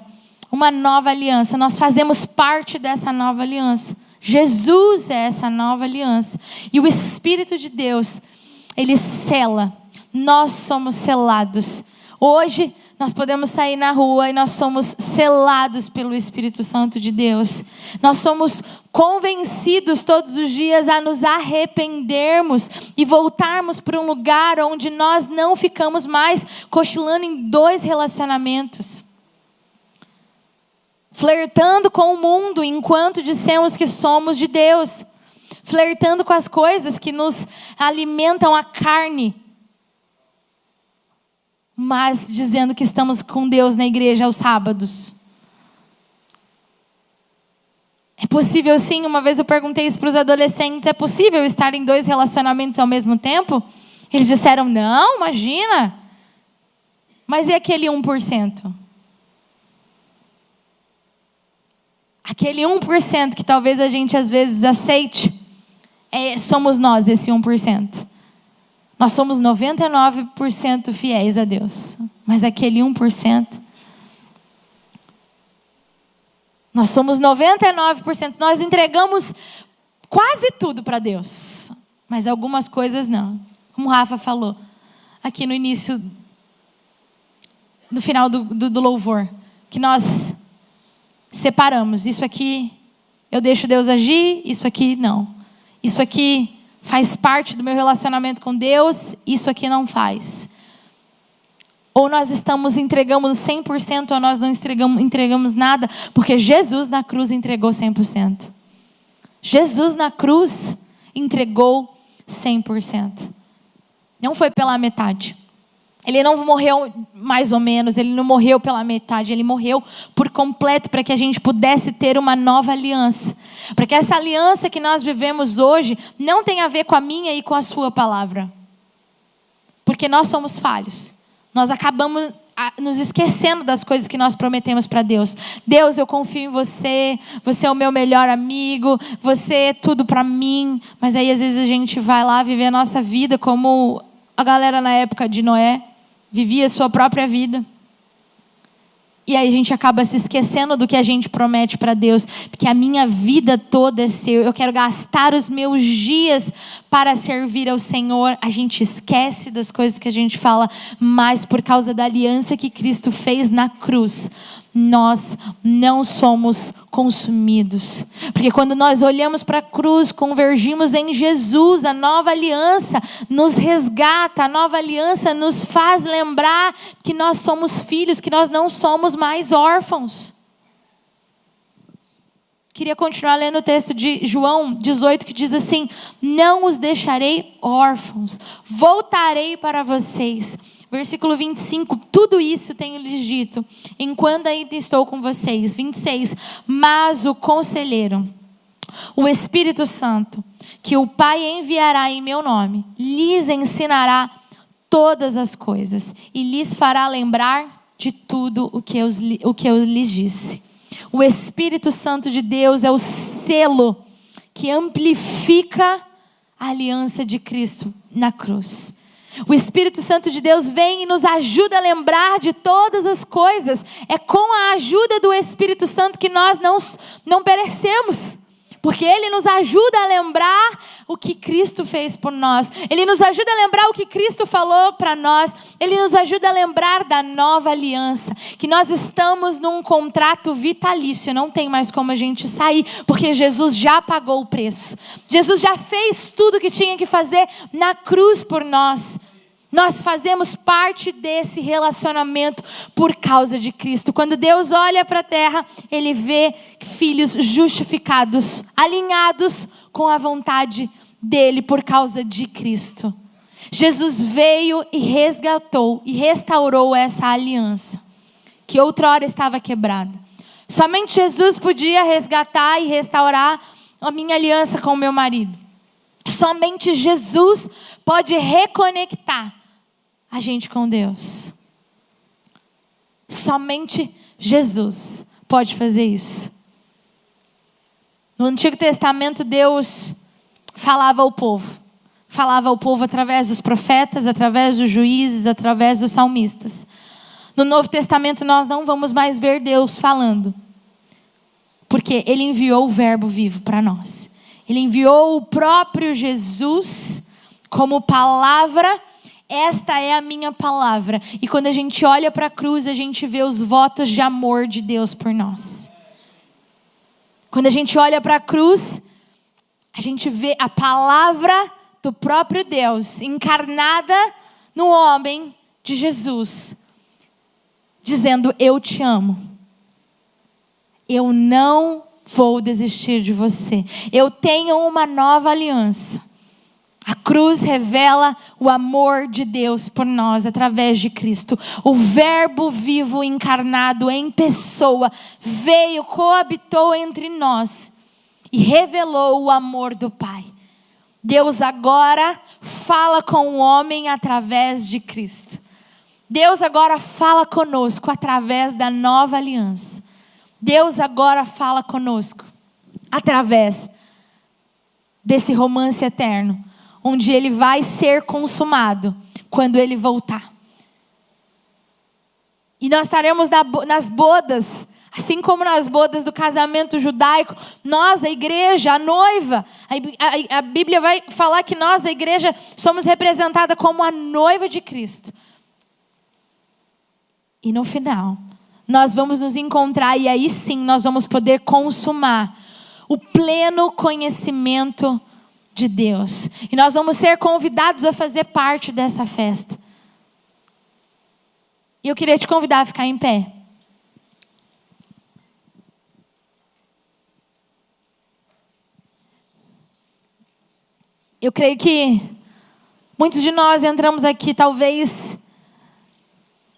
uma nova aliança, nós fazemos parte dessa nova aliança. Jesus é essa nova aliança. E o Espírito de Deus, Ele sela. Nós somos selados. Hoje, nós podemos sair na rua e nós somos selados pelo Espírito Santo de Deus. Nós somos convencidos todos os dias a nos arrependermos e voltarmos para um lugar onde nós não ficamos mais cochilando em 2 relacionamentos. Flertando com o mundo enquanto dissemos que somos de Deus. Flertando com as coisas que nos alimentam a carne, mas dizendo que estamos com Deus na igreja aos sábados. É possível sim, uma vez eu perguntei isso para os adolescentes, é possível estar em 2 relacionamentos ao mesmo tempo? Eles disseram, não, imagina. Mas e aquele 1%? Aquele 1% que talvez a gente às vezes aceite, somos nós esse 1%. Nós somos 99% fiéis a Deus. Mas aquele 1%, nós somos 99%. Nós entregamos quase tudo para Deus. Mas algumas coisas não. Como o Rafa falou aqui no início, no final do louvor. Que nós separamos. Isso aqui eu deixo Deus agir, isso aqui não. Isso aqui faz parte do meu relacionamento com Deus, isso aqui não faz. Ou nós entregamos 100% ou nós não entregamos nada, porque Jesus na cruz entregou 100%. Jesus na cruz entregou 100%. Não foi pela metade. Ele não morreu mais ou menos, ele não morreu pela metade, ele morreu por completo para que a gente pudesse ter uma nova aliança. Para que essa aliança que nós vivemos hoje não tenha a ver com a minha e com a sua palavra. Porque nós somos falhos. Nós acabamos nos esquecendo das coisas que nós prometemos para Deus. Deus, eu confio em você, você é o meu melhor amigo, você é tudo para mim. Mas aí às vezes a gente vai lá viver a nossa vida como a galera na época de Noé vivia a sua própria vida. E aí a gente acaba se esquecendo do que a gente promete para Deus. Porque a minha vida toda é seu. Eu quero gastar os meus dias para servir ao Senhor. A gente esquece das coisas que a gente fala. Mas por causa da aliança que Cristo fez na cruz, nós não somos consumidos. Porque quando nós olhamos para a cruz, convergimos em Jesus, a nova aliança nos resgata, a nova aliança nos faz lembrar que nós somos filhos, que nós não somos mais órfãos. Queria continuar lendo o texto de João 18, que diz assim: não os deixarei órfãos, voltarei para vocês. Versículo 25, tudo isso tenho lhes dito, enquanto ainda estou com vocês. 26, mas o Conselheiro, o Espírito Santo, que o Pai enviará em meu nome, lhes ensinará todas as coisas e lhes fará lembrar de tudo o que eu lhes disse. O Espírito Santo de Deus é o selo que amplifica a aliança de Cristo na cruz. O Espírito Santo de Deus vem e nos ajuda a lembrar de todas as coisas. É com a ajuda do Espírito Santo que nós não perecemos. Porque Ele nos ajuda a lembrar o que Cristo fez por nós. Ele nos ajuda a lembrar o que Cristo falou para nós. Ele nos ajuda a lembrar da nova aliança. Que nós estamos num contrato vitalício. Não tem mais como a gente sair. Porque Jesus já pagou o preço. Jesus já fez tudo o que tinha que fazer na cruz por nós. Nós fazemos parte desse relacionamento por causa de Cristo. Quando Deus olha para a terra, Ele vê filhos justificados, alinhados com a vontade dEle por causa de Cristo. Jesus veio e resgatou e restaurou essa aliança que outrora estava quebrada. Somente Jesus podia resgatar e restaurar a minha aliança com o meu marido. Somente Jesus pode reconectar a gente com Deus. Somente Jesus pode fazer isso. No Antigo Testamento, Deus falava ao povo. Falava ao povo através dos profetas, através dos juízes, através dos salmistas. No Novo Testamento, nós não vamos mais ver Deus falando. Porque Ele enviou o Verbo vivo para nós. Ele enviou o próprio Jesus como palavra. Esta é a minha palavra. E quando a gente olha para a cruz, a gente vê os votos de amor de Deus por nós. Quando a gente olha para a cruz, a gente vê a palavra do próprio Deus encarnada no homem de Jesus, dizendo: eu te amo. Eu não vou desistir de você. Eu tenho uma nova aliança. A cruz revela o amor de Deus por nós através de Cristo. O Verbo vivo encarnado em pessoa veio, coabitou entre nós e revelou o amor do Pai. Deus agora fala com o homem através de Cristo. Deus agora fala conosco através da nova aliança. Deus agora fala conosco através desse romance eterno, onde ele vai ser consumado quando ele voltar. E nós estaremos nas bodas, assim como nas bodas do casamento judaico. Nós, a igreja, a noiva, a Bíblia vai falar que nós, a igreja, somos representada como a noiva de Cristo. E no final, nós vamos nos encontrar e aí sim nós vamos poder consumar o pleno conhecimento de Deus. E nós vamos ser convidados a fazer parte dessa festa. E eu queria te convidar a ficar em pé. Eu creio que muitos de nós entramos aqui talvez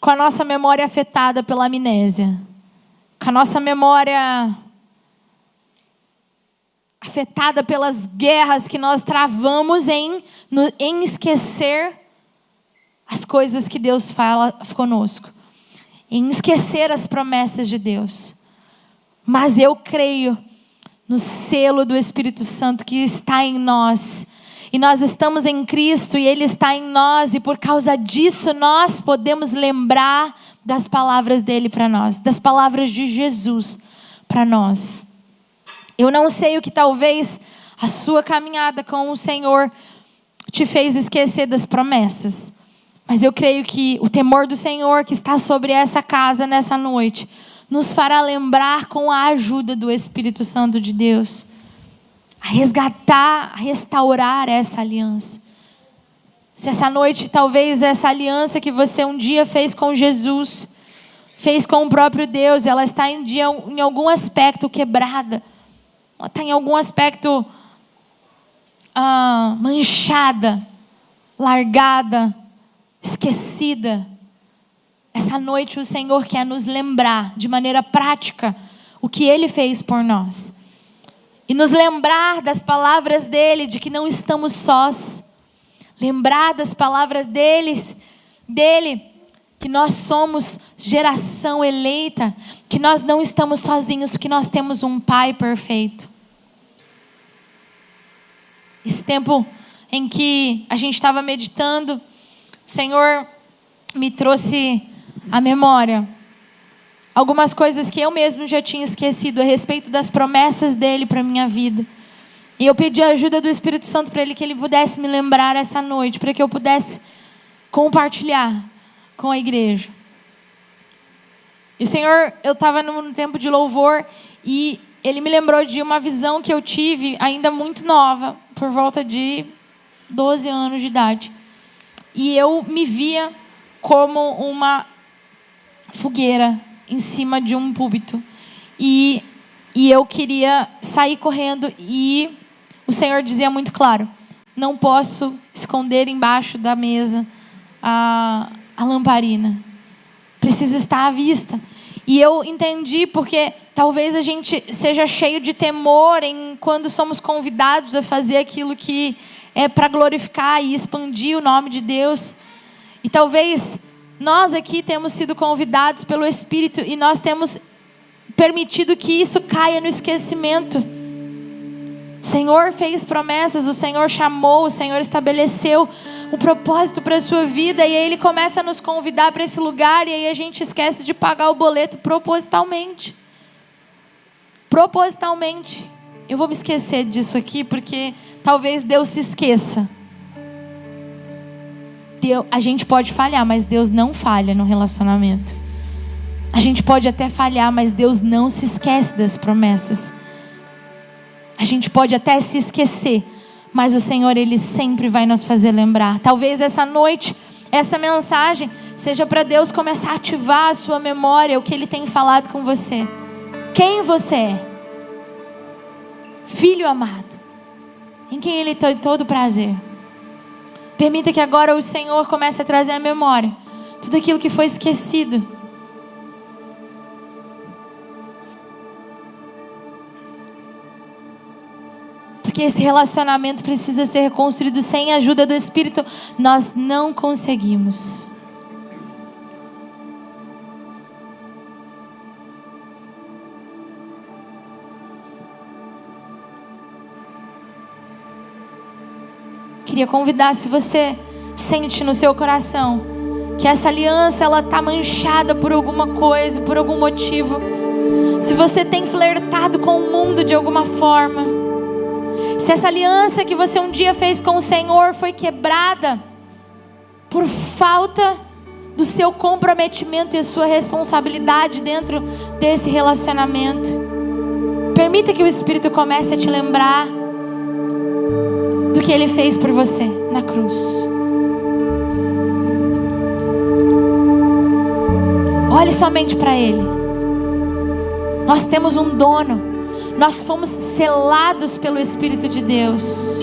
com a nossa memória afetada pela amnésia. Com a nossa memória afetada pelas guerras que nós travamos em esquecer as coisas que Deus fala conosco. em esquecer as promessas de Deus. Mas eu creio no selo do Espírito Santo que está em nós. E nós estamos em Cristo e Ele está em nós. E por causa disso nós podemos lembrar das palavras dele para nós. Das palavras de Jesus para nós. Eu não sei o que talvez a sua caminhada com o Senhor te fez esquecer das promessas. Mas eu creio que o temor do Senhor que está sobre essa casa nessa noite nos fará lembrar com a ajuda do Espírito Santo de Deus. A resgatar, a restaurar essa aliança. Se essa noite talvez essa aliança que você um dia fez com Jesus, fez com o próprio Deus, ela está em algum aspecto quebrada. Ela está em algum aspecto manchada, largada, esquecida. Essa noite o Senhor quer nos lembrar de maneira prática o que Ele fez por nós. E nos lembrar das palavras dEle, de que não estamos sós. Lembrar das palavras dEle, que nós somos geração eleita, que nós não estamos sozinhos, que nós temos um Pai perfeito. Esse tempo em que a gente estava meditando, o Senhor me trouxe à memória algumas coisas que eu mesmo já tinha esquecido a respeito das promessas dele para a minha vida. E eu pedi a ajuda do Espírito Santo para ele, que ele pudesse me lembrar essa noite, para que eu pudesse compartilhar com a igreja. E o Senhor, eu estava num tempo de louvor e Ele me lembrou de uma visão que eu tive ainda muito nova, por volta de 12 anos de idade. E eu me via como uma fogueira em cima de um púlpito. E eu queria sair correndo e o Senhor dizia muito claro: não posso esconder embaixo da mesa a lamparina. Precisa estar à vista. E eu entendi porque talvez a gente seja cheio de temor quando somos convidados a fazer aquilo que é para glorificar e expandir o nome de Deus. E talvez nós aqui temos sido convidados pelo Espírito e nós temos permitido que isso caia no esquecimento. O Senhor fez promessas, o Senhor chamou, o Senhor estabeleceu o propósito para a sua vida, e aí Ele começa a nos convidar para esse lugar, e aí a gente esquece de pagar o boleto propositalmente. Propositalmente. Eu vou me esquecer disso aqui, porque talvez Deus se esqueça. A gente pode falhar, mas Deus não falha no relacionamento. A gente pode até falhar, mas Deus não se esquece das promessas. A gente pode até se esquecer, mas o Senhor, Ele sempre vai nos fazer lembrar. Talvez essa noite, essa mensagem seja para Deus começar a ativar a sua memória, o que Ele tem falado com você. Quem você é? Filho amado, em quem Ele tem todo prazer. Permita que agora o Senhor comece a trazer à memória tudo aquilo que foi esquecido. Porque esse relacionamento precisa ser reconstruído. Sem a ajuda do Espírito, nós não conseguimos. Queria convidar, se você sente no seu coração que essa aliança ela está manchada por alguma coisa, por algum motivo. Se você tem flertado com o mundo de alguma forma, se essa aliança que você um dia fez com o Senhor foi quebrada por falta do seu comprometimento e a sua responsabilidade dentro desse relacionamento, permita que o Espírito comece a te lembrar do que Ele fez por você na cruz. Olhe somente para Ele. Nós temos um dono. Nós fomos selados pelo Espírito de Deus.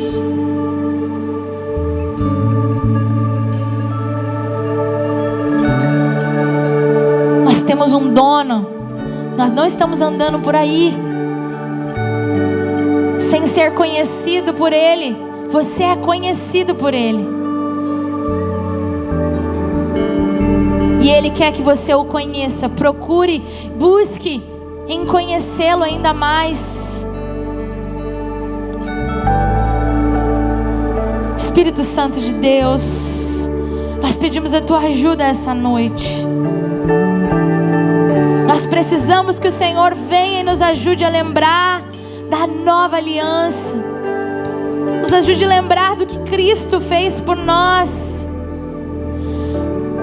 Nós temos um dono. Nós não estamos andando por aí sem ser conhecido por Ele. Você é conhecido por Ele. E Ele quer que você o conheça. Procure, busque em conhecê-lo ainda mais. Espírito Santo de Deus, nós pedimos a Tua ajuda essa noite. Nós precisamos que o Senhor venha e nos ajude a lembrar da nova aliança. Nos ajude a lembrar do que Cristo fez por nós.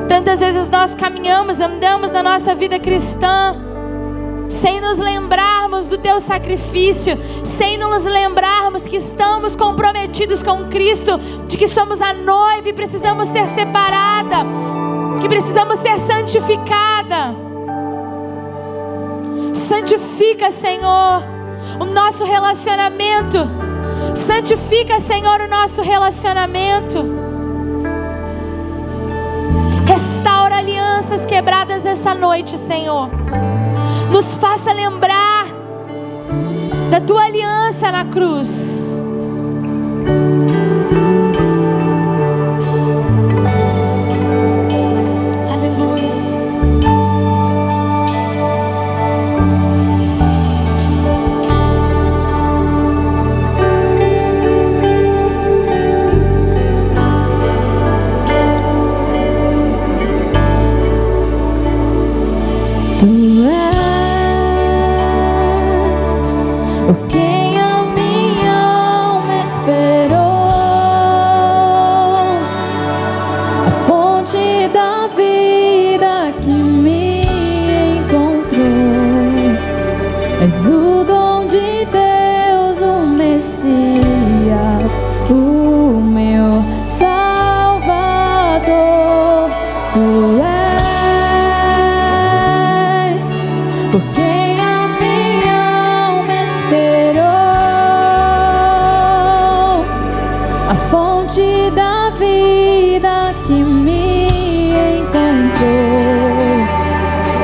Tantas vezes nós caminhamos, andamos na nossa vida cristã sem nos lembrarmos do Teu sacrifício, sem nos lembrarmos que estamos comprometidos com Cristo, de que somos a noiva e precisamos ser separada, que precisamos ser santificada. Santifica, Senhor, o nosso relacionamento. Santifica, Senhor, o nosso relacionamento. Restaura alianças quebradas essa noite, Senhor. Nos faça lembrar da Tua aliança na cruz. Aleluia. Por quem a minha alma esperou, a fonte da vida que me encontrou. És o dom de Deus, o Messias, o meu Salvador. Tu és por quem a minha alma esperou, a fonte da vida que me encontrou.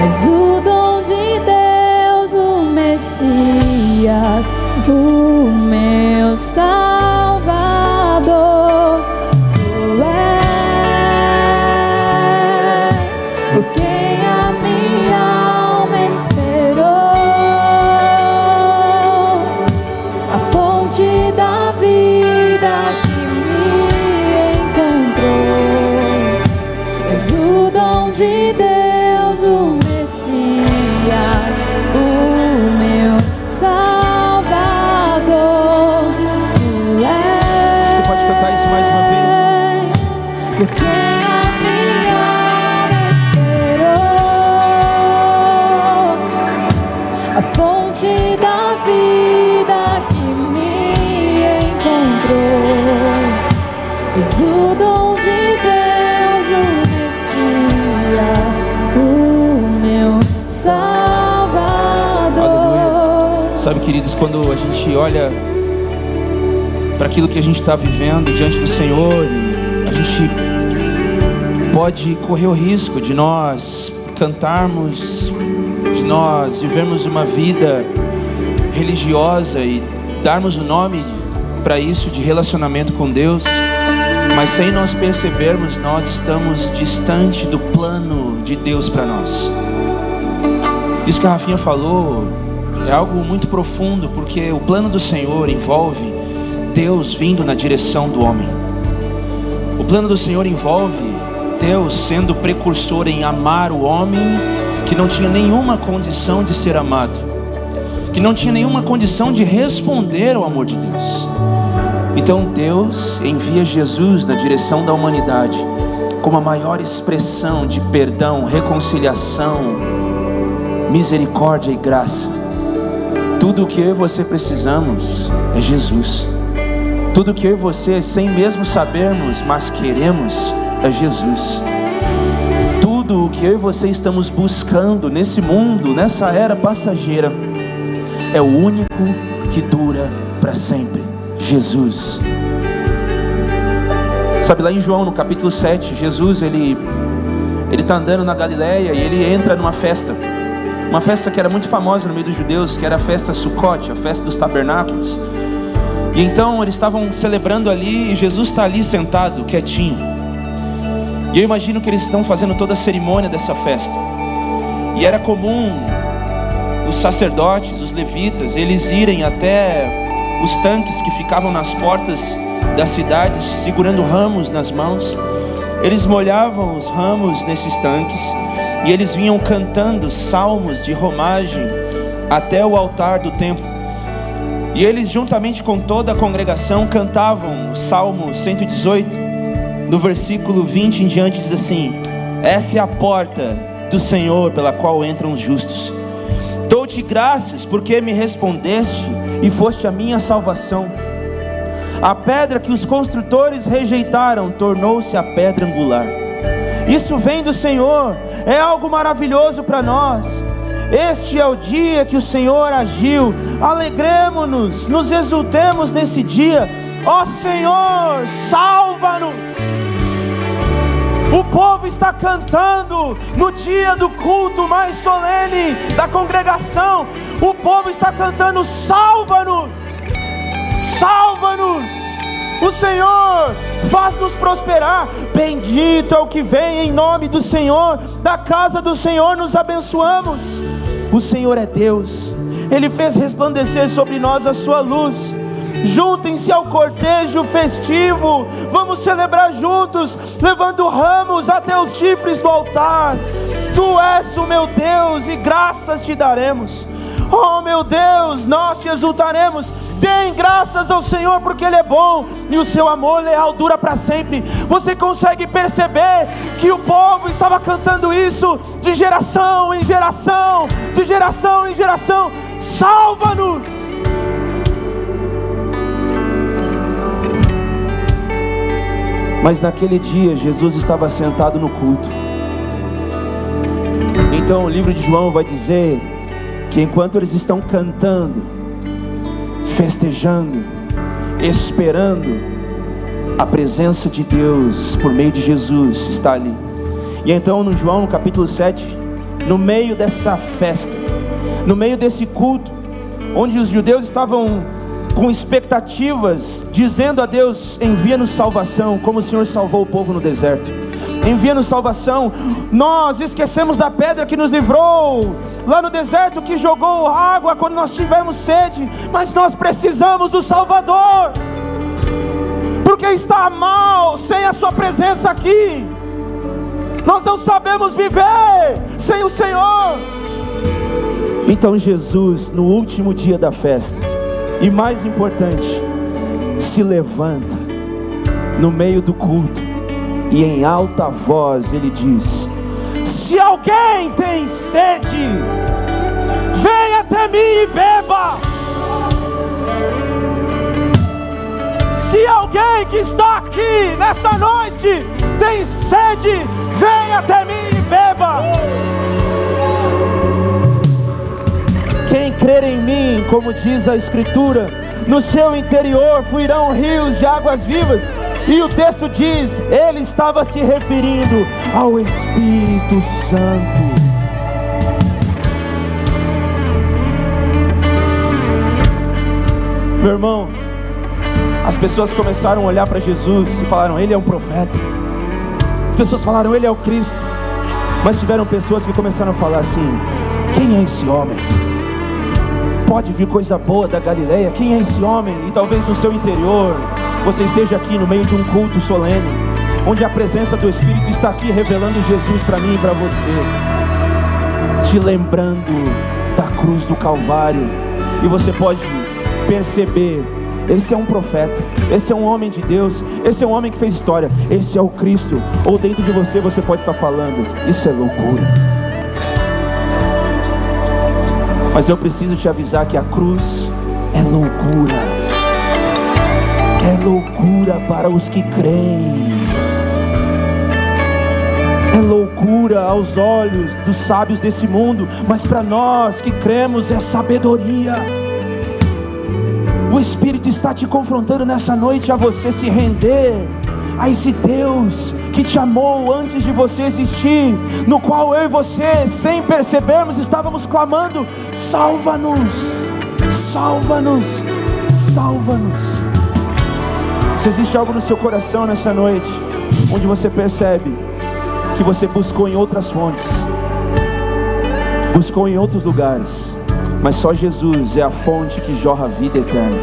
És o dom de Deus, o Messias, o meu Salvador. Tu és por quem a minha alma esperou, a fonte da vida que me encontrou. És o dom de Deus, o Messias, o meu Salvador. Tu és. Você pode cantar isso mais uma vez? Por quem a minha alma esperou, a fonte da vida que me encontrou. És o dom de Deus, o Messias, o meu Salvador. Sabe, queridos, quando a gente olha para aquilo que a gente está vivendo diante do Senhor, e a gente pode correr o risco de nós cantarmos, de nós vivermos uma vida religiosa e darmos o nome para isso de relacionamento com Deus, mas sem nós percebermos, nós estamos distante do plano de Deus para nós. Isso que a Rafinha falou é algo muito profundo, porque o plano do Senhor envolve Deus vindo na direção do homem. O plano do Senhor envolve Deus sendo precursor em amar o homem que não tinha nenhuma condição de ser amado, que não tinha nenhuma condição de responder ao amor de Deus. Então Deus envia Jesus na direção da humanidade como a maior expressão de perdão, reconciliação, misericórdia e graça. Tudo o que eu e você precisamos é Jesus. Tudo o que eu e você, sem mesmo sabermos, mas queremos, é Jesus. Tudo o que eu e você estamos buscando nesse mundo, nessa era passageira, é o único que dura para sempre: Jesus. Sabe, lá em João, no capítulo 7, Jesus, ele está andando na Galileia e ele entra numa festa. Uma festa que era muito famosa no meio dos judeus, que era a festa Sucote, a festa dos tabernáculos. E então eles estavam celebrando ali, e Jesus está ali sentado, quietinho. E eu imagino que eles estão fazendo toda a cerimônia dessa festa. E era comum os sacerdotes, os levitas, eles irem até os tanques que ficavam nas portas das cidades, segurando ramos nas mãos. Eles molhavam os ramos nesses tanques e eles vinham cantando salmos de romagem até o altar do templo. E eles, juntamente com toda a congregação, cantavam o Salmo 118, no versículo 20 em diante, diz assim: essa é a porta do Senhor pela qual entram os justos. Dou-te graças porque me respondeste e foste a minha salvação. A pedra que os construtores rejeitaram tornou-se a pedra angular. Isso vem do Senhor, é algo maravilhoso para nós. Este é o dia que o Senhor agiu. Alegremo-nos, nos exultemos nesse dia. Ó Senhor, salva-nos. O povo está cantando no dia do culto mais solene da congregação. O povo está cantando: salva-nos, salva-nos. O Senhor faz-nos prosperar. Bendito é o que vem em nome do Senhor. Da casa do Senhor nos abençoamos. O Senhor é Deus, Ele fez resplandecer sobre nós a sua luz. Juntem-se ao cortejo festivo, vamos celebrar juntos, levando ramos até os chifres do altar. Tu és o meu Deus e graças te daremos. Oh meu Deus, nós te exultaremos. Deem graças ao Senhor porque Ele é bom e o seu amor leal dura para sempre. Você consegue perceber que o povo estava cantando isso de geração em geração, de geração em geração. Salva-nos. Mas naquele dia Jesus estava sentado no culto. Então o livro de João vai dizer que enquanto eles estão cantando, festejando, esperando, a presença de Deus por meio de Jesus está ali. E então no João, no capítulo 7, no meio dessa festa, no meio desse culto, onde os judeus estavam com expectativas, dizendo a Deus: envia-nos salvação, como o Senhor salvou o povo no deserto. Envia-nos salvação. Nós esquecemos da pedra que nos livrou lá no deserto, que jogou água quando nós tivemos sede. Mas nós precisamos do Salvador, porque está mal sem a sua presença aqui. Nós não sabemos viver sem o Senhor. Então Jesus, no último dia da festa, e mais importante, se levanta no meio do culto e em alta voz ele diz: se alguém tem sede, venha até mim e beba. Se alguém que está aqui nessa noite tem sede, venha até mim e beba. Quem crer em mim, como diz a Escritura, no seu interior fluirão rios de águas vivas. E o texto diz, ele estava se referindo ao Espírito Santo. Meu irmão, as pessoas começaram a olhar para Jesus e falaram: ele é um profeta. As pessoas falaram: ele é o Cristo. Mas tiveram pessoas que começaram a falar assim: quem é esse homem? Pode vir coisa boa da Galileia? Quem é esse homem? E talvez no seu interior você esteja aqui no meio de um culto solene, onde a presença do Espírito está aqui revelando Jesus para mim e para você, te lembrando da cruz do Calvário. E você pode perceber: esse é um profeta, esse é um homem de Deus, esse é um homem que fez história, esse é o Cristo. Ou dentro de você, você pode estar falando: isso é loucura. Mas eu preciso te avisar que a cruz é loucura. É loucura para os que creem. É loucura aos olhos dos sábios desse mundo, mas para nós que cremos é sabedoria. O Espírito está te confrontando nessa noite a você se render a esse Deus que te amou antes de você existir, no qual eu e você, sem percebermos, estávamos clamando: salva-nos, salva-nos, salva-nos. Se existe algo no seu coração nessa noite, onde você percebe que você buscou em outras fontes, buscou em outros lugares, mas só Jesus é a fonte que jorra a vida eterna.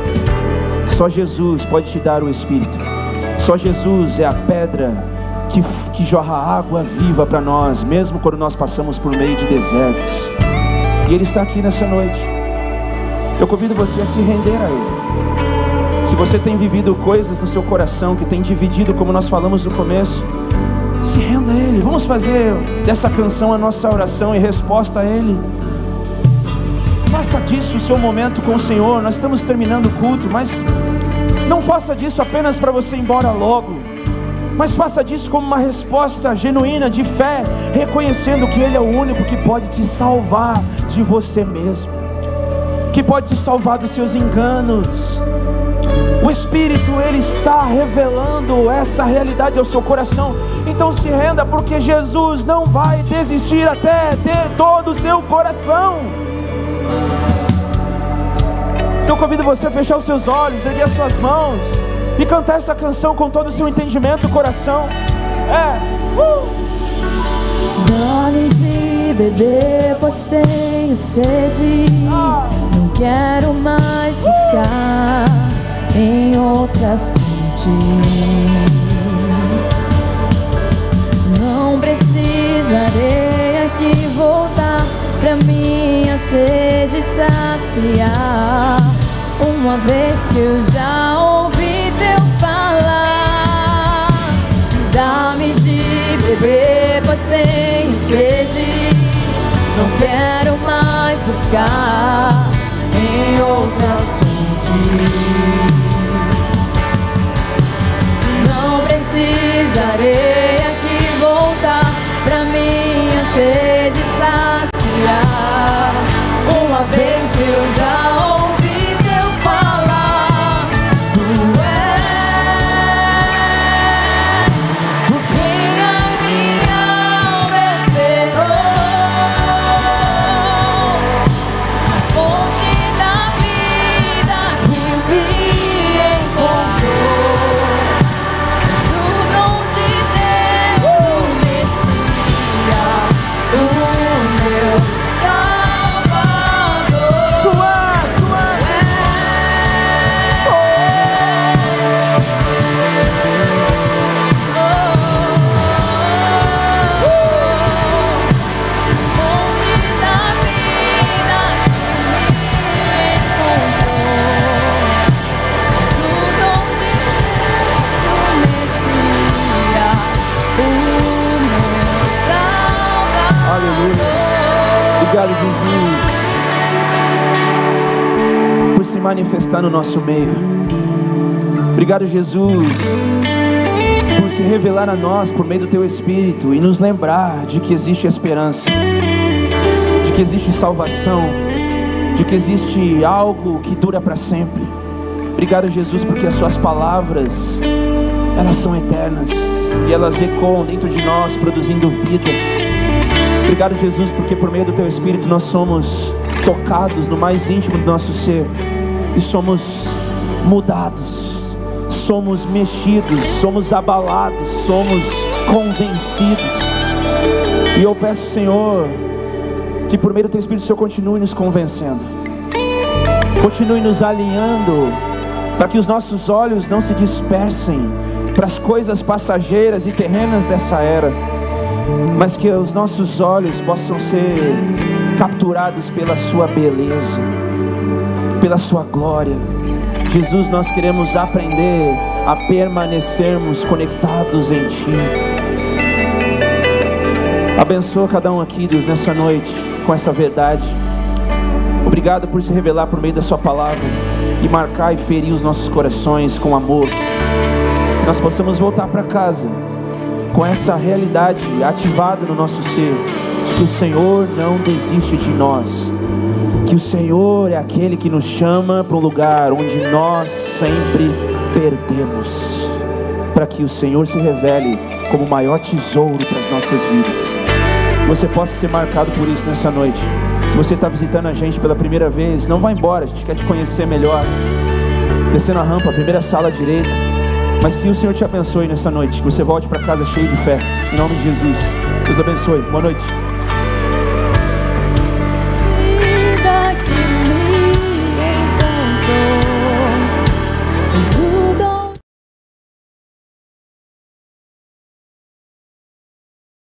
Só Jesus pode te dar o Espírito. Só Jesus é a pedra que jorra água viva para nós, mesmo quando nós passamos por meio de desertos. E Ele está aqui nessa noite. Eu convido você a se render a Ele. Se você tem vivido coisas no seu coração que tem dividido, como nós falamos no começo, se renda a Ele. Vamos fazer dessa canção a nossa oração e resposta a Ele. Faça disso o seu momento com o Senhor. Nós estamos terminando o culto, mas não faça disso apenas para você ir embora logo, mas faça disso como uma resposta genuína de fé, reconhecendo que Ele é o único que pode te salvar de você mesmo, que pode te salvar dos seus enganos. O Espírito, Ele está revelando essa realidade ao seu coração. Então se renda, porque Jesus não vai desistir até ter todo o seu coração. Então eu convido você a fechar os seus olhos, erguer as suas mãos e cantar essa canção com todo o seu entendimento e coração. Dá-me de beber, pois tenho sede. Não quero mais buscar em outras fontes. Não precisarei aqui voltar pra minha sede saciar, uma vez que eu já ouvi teu falar. Dá-me de beber, pois tenho sede. Não quero mais buscar em outras fontes. Não precisarei aqui voltar pra minha sede saciar, uma vez que eu já ouvi teu falar. Tu és por quem a minha alma esperou, a fonte da vida que me encontrou. És o dom de Deus, o Messias, o meu Salvador. Tu és. Fonte da vida que me encontrou. És o dom de Deus, o Messias, o meu Salvador. Aleluia. Obrigado, Jesus, por se manifestar no nosso meio. Obrigado, Jesus, por se revelar a nós por meio do Teu Espírito e nos lembrar de que existe esperança, de que existe salvação, de que existe algo que dura para sempre. Obrigado, Jesus, porque as Suas palavras, elas são eternas e elas ecoam dentro de nós, produzindo vida. Obrigado, Jesus, porque por meio do Teu Espírito nós somos tocados no mais íntimo do nosso ser e somos mudados, somos mexidos, somos abalados, somos convencidos. E eu peço, Senhor, que por meio do Teu Espírito o Senhor continue nos convencendo, continue nos alinhando, para que os nossos olhos não se dispersem para as coisas passageiras e terrenas dessa era, mas que os nossos olhos possam ser capturados pela Sua beleza, pela Sua glória. Jesus, nós queremos aprender a permanecermos conectados em Ti. Abençoa cada um aqui, Deus, nessa noite com essa verdade. Obrigado por se revelar por meio da Sua palavra e marcar e ferir os nossos corações com amor. Que nós possamos voltar para casa com essa realidade ativada no nosso ser, de que o Senhor não desiste de nós, que o Senhor é aquele que nos chama para um lugar onde nós sempre perdemos, para que o Senhor se revele como o maior tesouro para as nossas vidas. Que você possa ser marcado por isso nessa noite. Se você está visitando a gente pela primeira vez, não vá embora, a gente quer te conhecer melhor. Descendo a rampa, a primeira sala à direita, Mas que o Senhor te abençoe nessa noite, que você volte para casa cheio de fé, em nome de Jesus. Deus abençoe, boa noite.